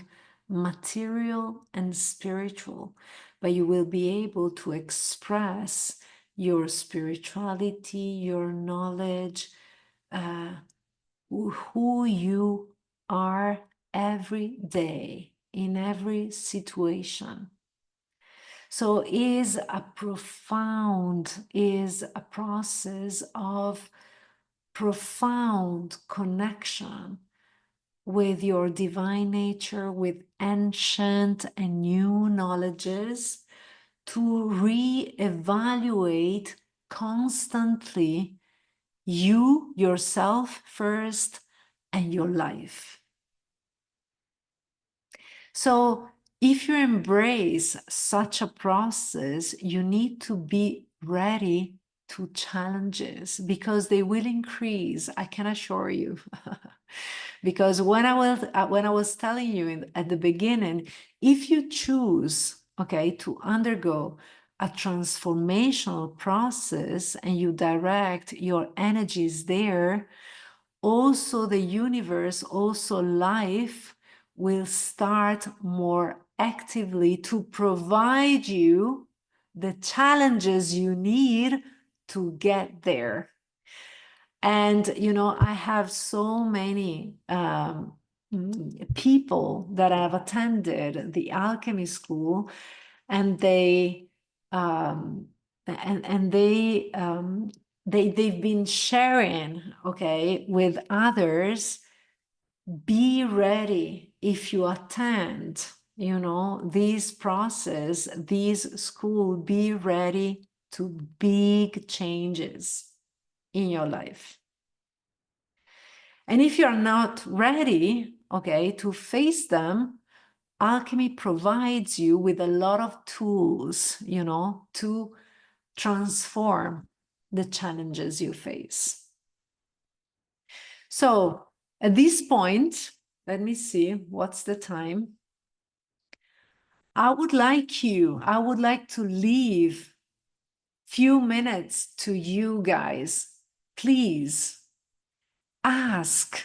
material and spiritual, but you will be able to express your spirituality, your knowledge, who you are every day in every situation. So is a process of profound connection with your divine nature, with ancient and new knowledges, to re-evaluate constantly you, yourself first, and your life. So if you embrace such a process, you need to be ready to challenges, because they will increase, I can assure you. Because when I was telling you at the beginning, if you choose, okay, to undergo a transformational process and you direct your energies there, also the universe, also life will start more actively to provide you the challenges you need to get there. And, you know, I have so many people that have attended the alchemy school, and they've been sharing, okay, with others. Be ready if you attend, you know, this process, this school, be ready to big changes in your life. And if you're not ready, okay, to face them, alchemy provides you with a lot of tools, you know, to transform the challenges you face. So at this point, let me see, what's the time? I would like to leave few minutes to you guys. Please ask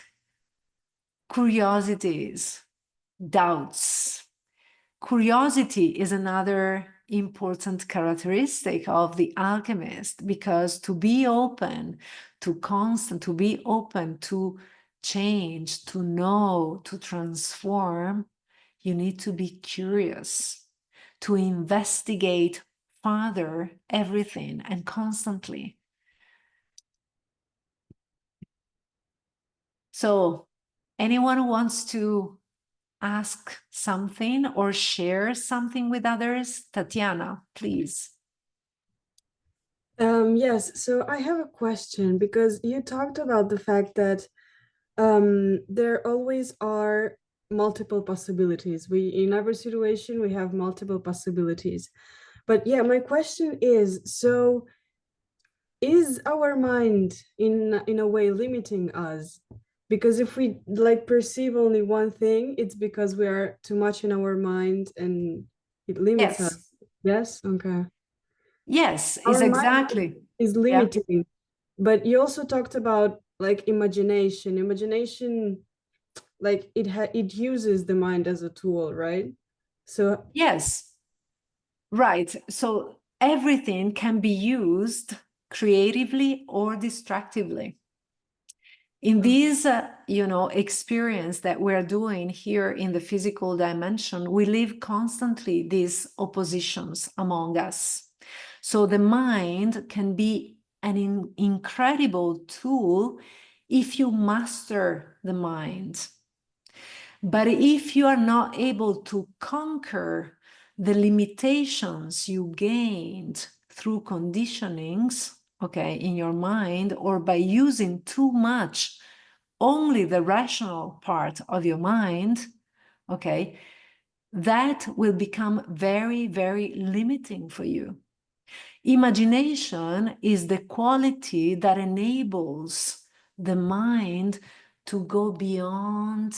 curiosities, doubts. Curiosity is another important characteristic of the alchemist, because to be open to be open to change, to know, to transform, you need to be curious, to investigate further everything and constantly. So anyone who wants to ask something or share something with others? Tatiana, please. Yes, so I have a question, because you talked about the fact that there always are multiple possibilities. In every situation, we have multiple possibilities. But yeah, my question is, so is our mind in a way limiting us? Because if we like perceive only one thing, it's because we are too much in our mind and it limits Yes. us. Yes, okay. Yes, Our is mind exactly. is limiting. But you also talked about like imagination. Imagination, like it uses the mind as a tool, right? So Yes, right. So everything can be used creatively or destructively. In this, you know, experience that we're doing here in the physical dimension, we live constantly these oppositions among us. So the mind can be an incredible tool if you master the mind. But if you are not able to conquer the limitations you gained through conditionings, okay, in your mind, or by using too much only the rational part of your mind, okay, that will become very, very limiting for you. Imagination is the quality that enables the mind to go beyond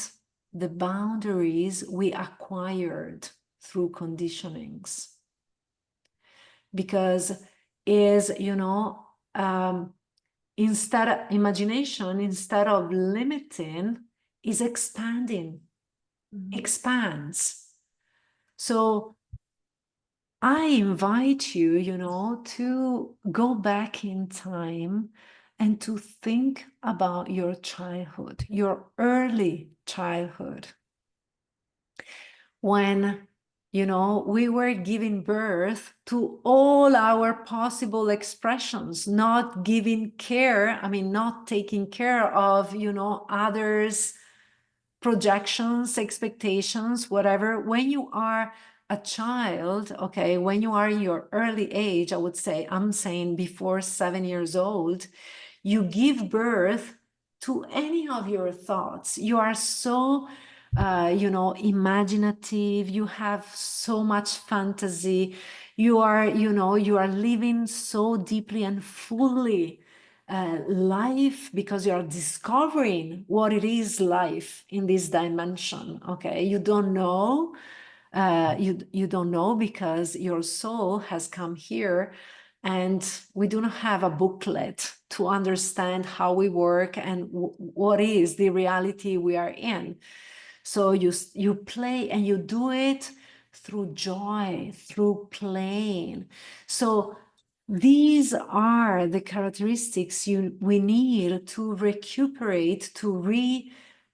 the boundaries we acquired through conditionings. Because imagination, instead of limiting, is expanding, expands. So I invite you, you know, to go back in time and to think about your childhood, your early childhood, when, you know, we were giving birth to all our possible expressions, not giving care, I mean, not taking care of, you know, others' projections, expectations, whatever. When you are a child, okay, when you are in your early age, I would say, I'm saying before 7 years old, you give birth to any of your thoughts. You are so, you know, imaginative. You have so much fantasy. You are, you know, you are living so deeply and fully life, because you are discovering what it is life in this dimension. Okay, you don't know, you don't know, because your soul has come here, and we do not have a booklet to understand how we work and what is the reality we are in. So you play, and you do it through joy, through playing. So these are the characteristics we need to recuperate, to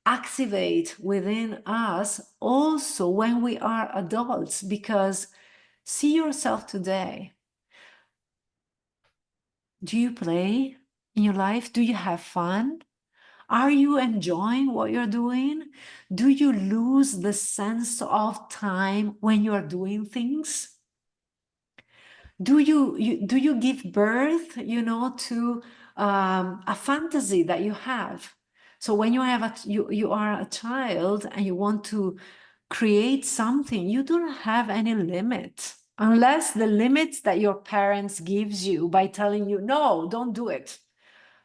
reactivate within us also when we are adults. Because see yourself today. Do you play in your life? Do you have fun? Are you enjoying what you're doing? Do you lose the sense of time when you're doing things? Do you give birth, you know, to a fantasy that you have? So when you are a child and you want to create something, you don't have any limit, unless the limits that your parents gives you by telling you, no, don't do it.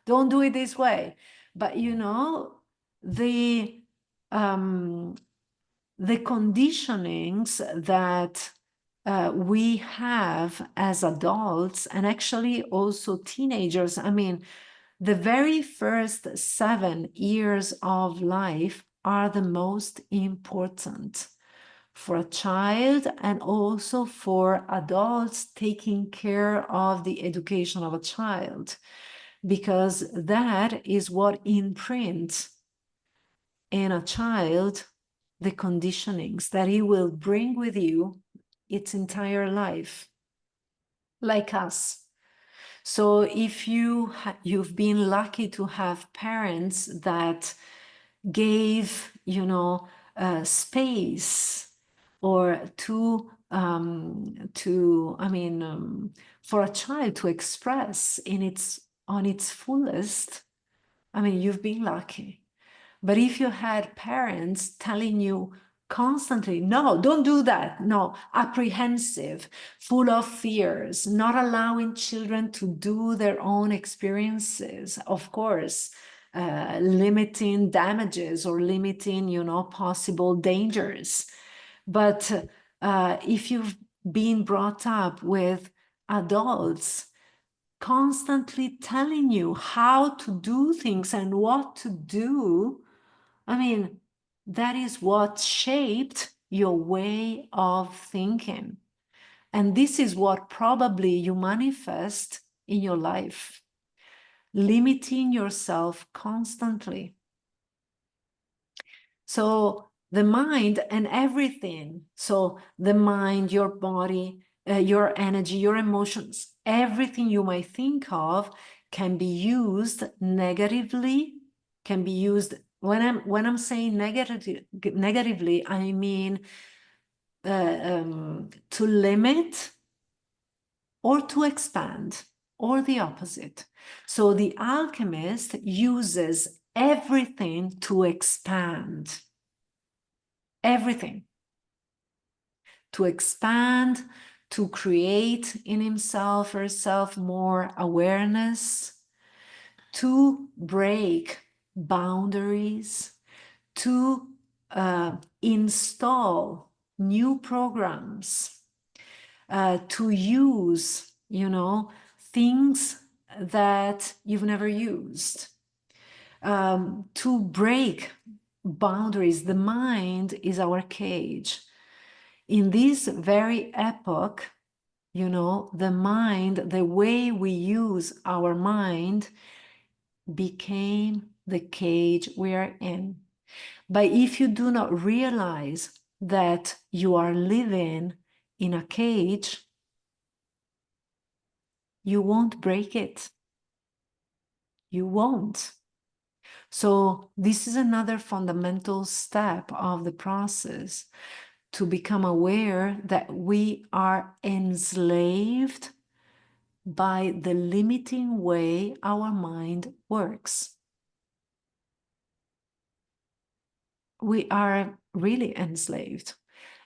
Don't do it this way. But you know, the conditionings that we have as adults, and actually also teenagers. I mean, the very first 7 years of life are the most important for a child, and also for adults taking care of the education of a child, because that is what imprints in a child the conditionings that he will bring with you its entire life, like us. So if you've been lucky to have parents that gave, you know, space, or for a child to express on its fullest, I mean, you've been lucky. But if you had parents telling you constantly, no, don't do that, no, apprehensive, full of fears, not allowing children to do their own experiences, of course, limiting damages or limiting, you know, possible dangers. But if you've been brought up with adults constantly telling you how to do things and what to do, I mean, that is what shaped your way of thinking. And this is what probably you manifest in your life, limiting yourself constantly. So the mind and everything, so the mind, your body, your energy, your emotions, everything you might think of can be used negatively, can be used. When I'm saying negatively, I mean to limit or to expand, or the opposite. So the alchemist uses everything to expand. Everything. To expand, to create in himself or herself more awareness, to break boundaries, to install new programs, to use, you know, things that you've never used, to break boundaries. The mind is our cage. In this very epoch, You know, the mind, the way we use our mind became the cage we are in. But if you do not realize that you are living in a cage, you won't break it. You won't. So this is another fundamental step of the process, to become aware that we are enslaved by the limiting way our mind works. We are really enslaved.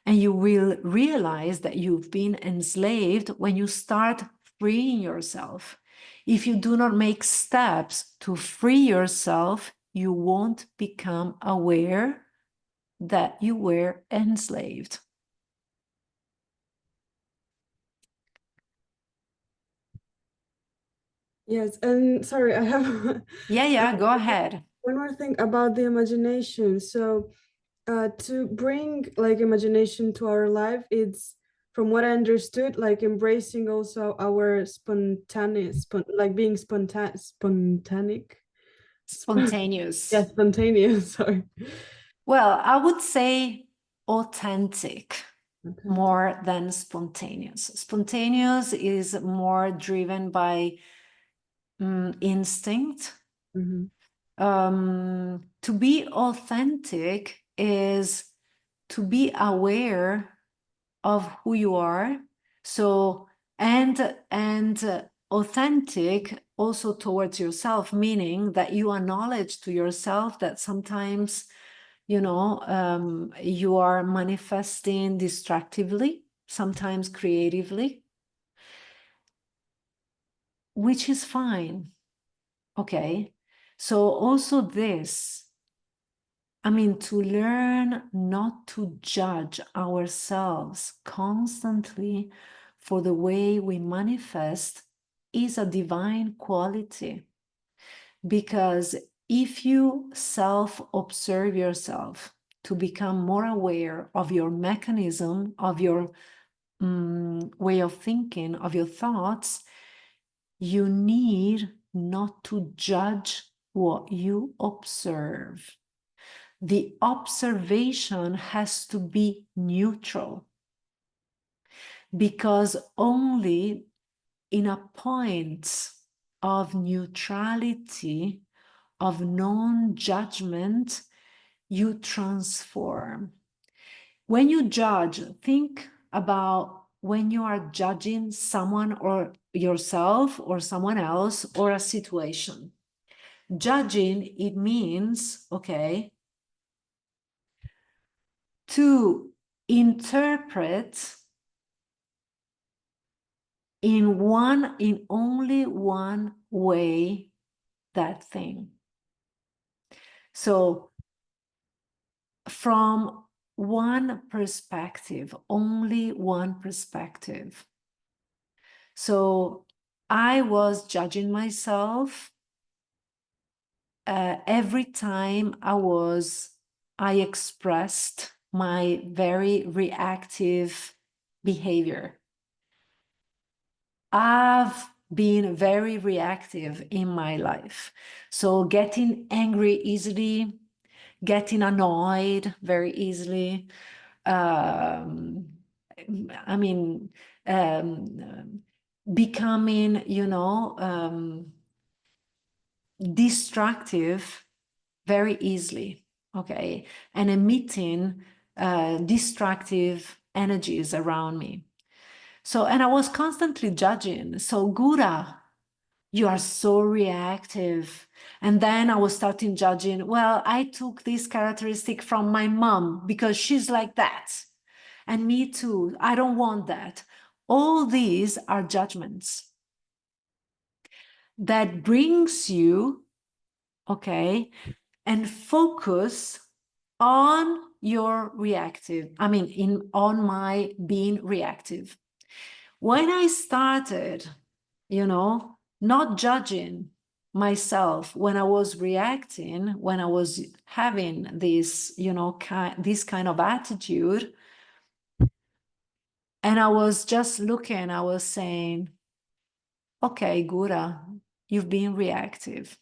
And you will realize that you've been enslaved when you start freeing yourself. If you do not make steps to free yourself, you won't become aware that you were enslaved. Yes, and sorry, I have Yeah, go ahead. one more thing about the imagination. So to bring like imagination to our life, it's, from what I understood, like embracing also our spontaneous, like being spontaneous. Spontaneous. Yeah, spontaneous. Sorry. Well, I would say authentic Okay. more than spontaneous. Spontaneous is more driven by instinct. Mhm. To be authentic is to be aware of who you are. So, and authentic also towards yourself, meaning that you acknowledge to yourself that sometimes, you know, you are manifesting distractively, sometimes creatively, which is fine. Okay. So also this, I mean, to learn not to judge ourselves constantly for the way we manifest is a divine quality. Because if you self-observe yourself to become more aware of your mechanism, of your way of thinking, of your thoughts, you need not to judge what you observe. The observation has to be neutral, because only in a point of neutrality, of non-judgment, you transform. When you judge, think about when you are judging someone or yourself or someone else or a situation. Judging, it means, okay, to interpret in only one way that thing. So from one perspective, only one perspective. So I was judging myself every time I expressed my very reactive behavior. I've been very reactive in my life. So getting angry easily, getting annoyed very easily. I mean, becoming, you know, destructive very easily, okay? And emitting destructive energies around me. So, and I was constantly judging. So, Gura, you are so reactive. And then I was starting judging, well, I took this characteristic from my mom because she's like that. And me too, I don't want that. All these are judgments that brings you, okay, and focus on your reactive, on my being reactive. When I started, you know, not judging myself when I was reacting, when I was having this, you know, this kind of attitude, And I was just looking, I was saying, okay, Gura, you've been reactive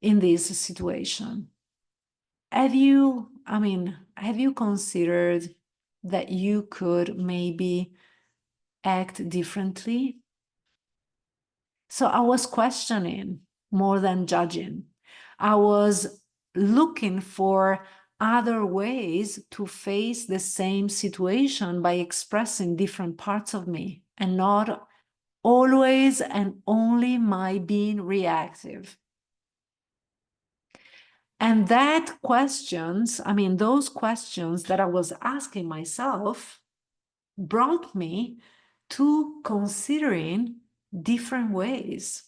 in this situation. Have you considered that you could maybe act differently? So I was questioning more than judging. I was looking for other ways to face the same situation by expressing different parts of me and not always and only my being reactive. And those questions that I was asking myself brought me to considering different ways.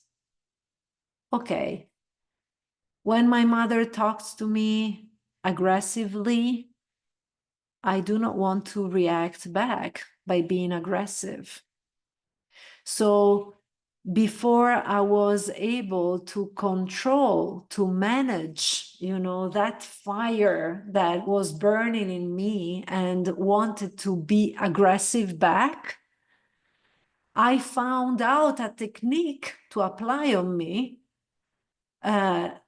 Okay, when my mother talks to me aggressively, I do not want to react back by being aggressive. So before I was able to control, to manage, that fire that was burning in me and wanted to be aggressive back, I found out a technique to apply on me that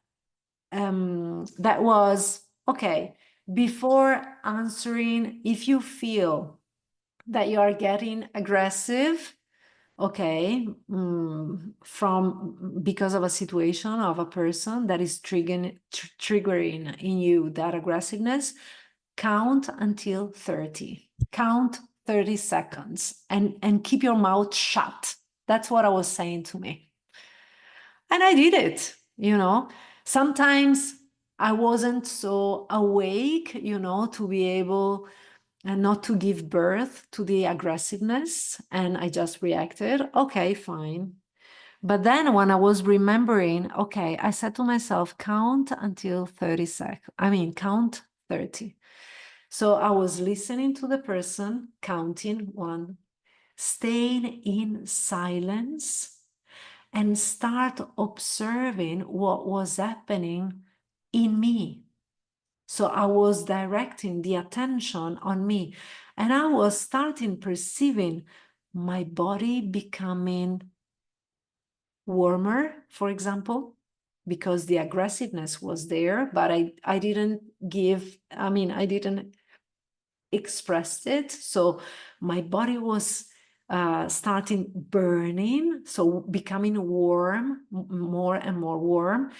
was, okay, before answering, if you feel that you are getting aggressive, okay, because of a situation of a person that is triggering in you that aggressiveness, count until 30. Count 30 seconds and keep your mouth shut. That's what I was saying to me. And I did it, Sometimes I wasn't so awake, to be able and not to give birth to the aggressiveness, and I just reacted. Okay, fine. But then when I was remembering, okay, I said to myself, count until 30 seconds. Count 30. So I was listening to the person, counting 1, staying in silence, and start observing what was happening in me. So I was directing the attention on me, and I was starting perceiving my body becoming warmer, for example, because the aggressiveness was there, but I didn't express it. So my body was starting burning, so becoming warm, more and more warm.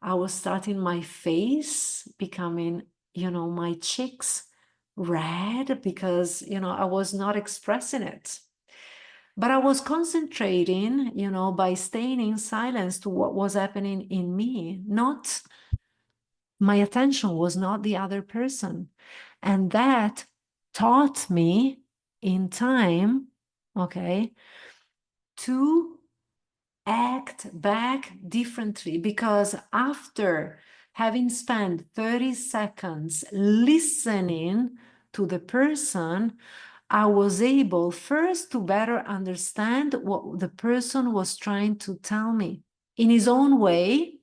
I was starting my face becoming, my cheeks red because, I was not expressing it. But I was concentrating, by staying in silence to what was happening in me, my attention was not the other person. And that taught me in time, okay, to act back differently, because after having spent 30 seconds listening to the person, I was able first to better understand what the person was trying to tell me in his own way.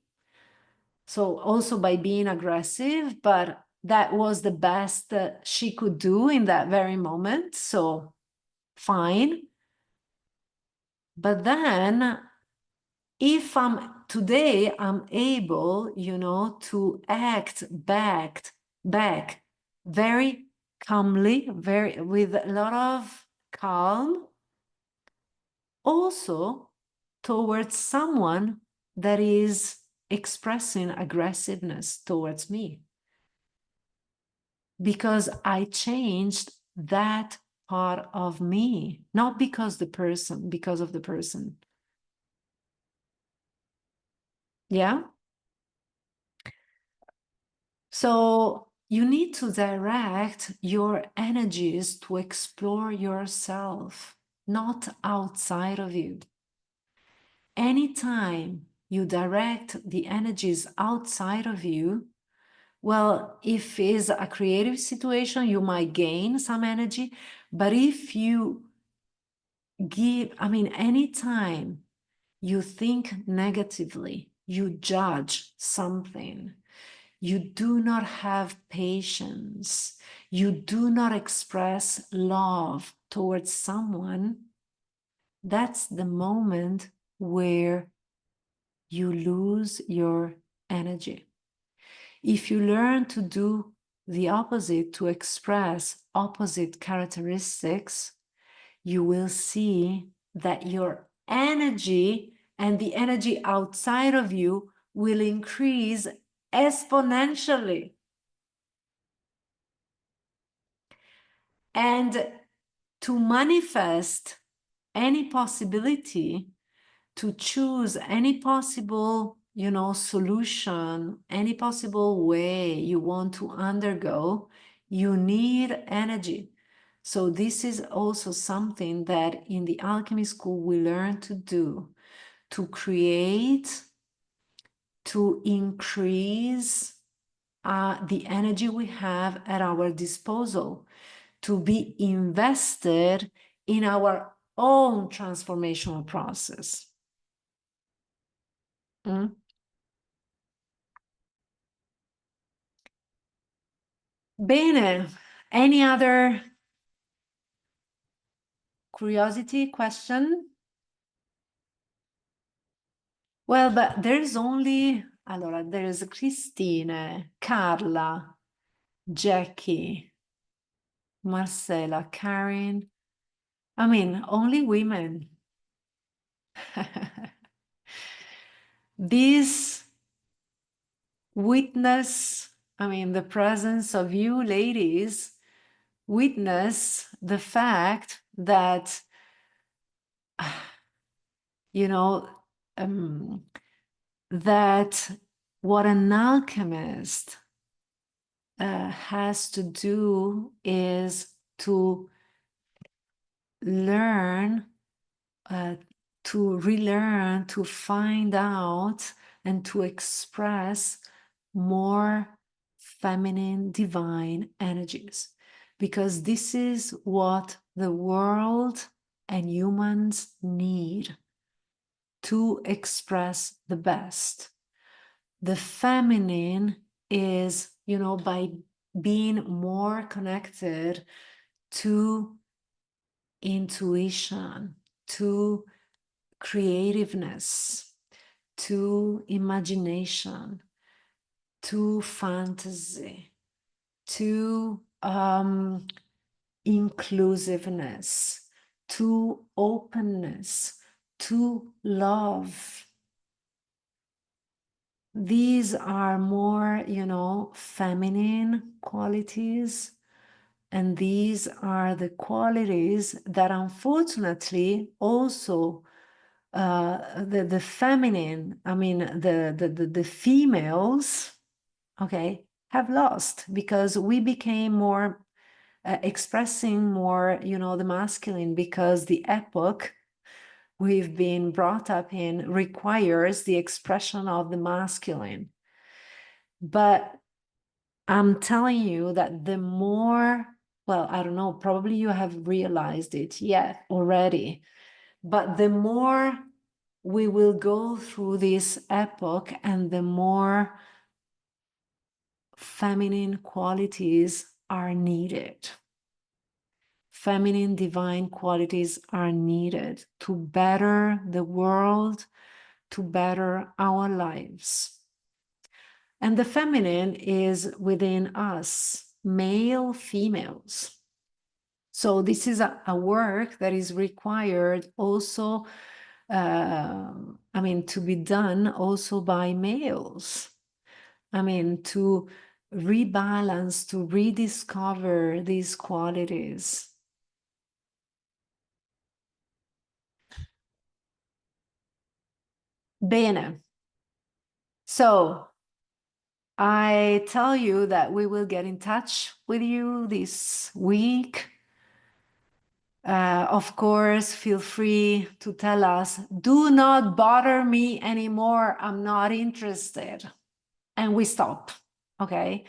So also by being aggressive, but that was the best that she could do in that very moment. So fine. But then if today I'm able, to act back very calmly, with a lot of calm, also towards someone that is expressing aggressiveness towards me. Because I changed that part of me, not because of the person. Yeah? So you need to direct your energies to explore yourself, not outside of you. Anytime you direct the energies outside of you, well, if it's a creative situation, you might gain some energy. But if you anytime you think negatively, you judge something, you do not have patience, you do not express love towards someone, that's the moment where you lose your energy. If you learn to do the opposite, to express opposite characteristics, you will see that your energy and the energy outside of you will increase exponentially. And to manifest any possibility, to choose any possible, solution, any possible way you want to undergo, you need energy. So this is also something that in the alchemy school we learn to do, to create, to increase the energy we have at our disposal, to be invested in our own transformational process. Bene, any other curiosity, question? Well, but there's only, allora, there's Christine, Carla, Jackie, Marcela, Karen. I mean, only women. This witness, I mean, the presence of you ladies, witness the fact that, that what an alchemist has to do is to learn, to relearn, to find out, and to express more feminine divine energies, because this is what the world and humans need to express the best. The feminine is, by being more connected to intuition, to creativeness, to imagination, to fantasy, to inclusiveness, to openness, to love. These are more, feminine qualities. And these are the qualities that unfortunately also the feminine, I mean, the females, okay, have lost, because we became more expressing more, the masculine, because the epoch we've been brought up in requires the expression of the masculine. But I'm telling you that the more, well, I don't know, probably you have realized it yet already, but the more we will go through this epoch and the more feminine qualities are needed. Feminine divine qualities are needed to better the world, to better our lives. And the feminine is within us, male, females. So this is a work that is required also, I mean, to be done also by males. I mean, to rebalance, to rediscover these qualities. Bene. So I tell you that we will get in touch with you this week. Of course, feel free to tell us, do not bother me anymore, I'm not interested. And we stop, okay?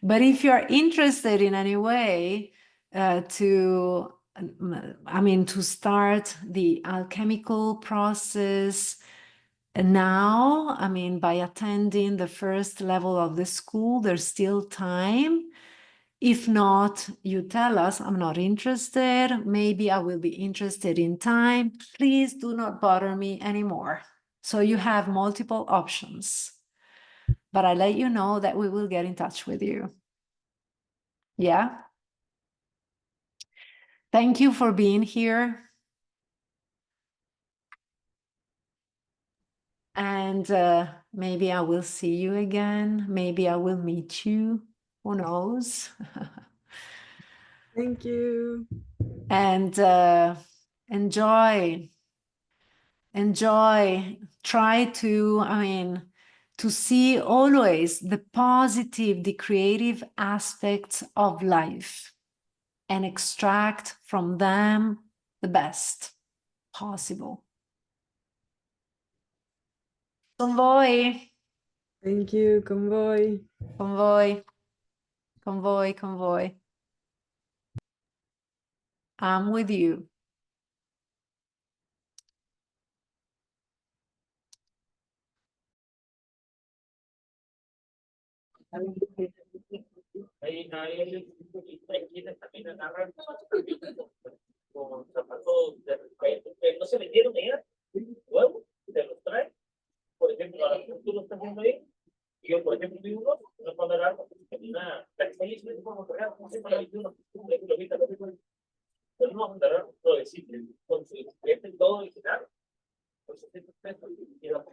But if you're interested in any way to start the alchemical process, And now, I mean, by attending the first level of the school, there's still time. If not, you tell us, I'm not interested. Maybe I will be interested in time. Please do not bother me anymore. So you have multiple options. But I let you know that we will get in touch with you. Yeah? Thank you for being here. And maybe I will see you again. Maybe I will meet you. Who knows? Thank you. And enjoy. Try to, I mean, to see always the positive, the creative aspects of life and extract from them the best possible. Con voi, Thank you. Con voi. con voi, con voi, con voi. I'm with you. Ahí también agarran con zapatos de respeto, que no se vendieron ya, luego te los traen. Por ejemplo, ahora tú lo estás viendo ahí, y yo, por ejemplo, vi uno, no puedo dar una taxis, como real, no sé, para uno, pero no vamos a dar, lo decir, con su cliente todo original, por 600 pesos, y la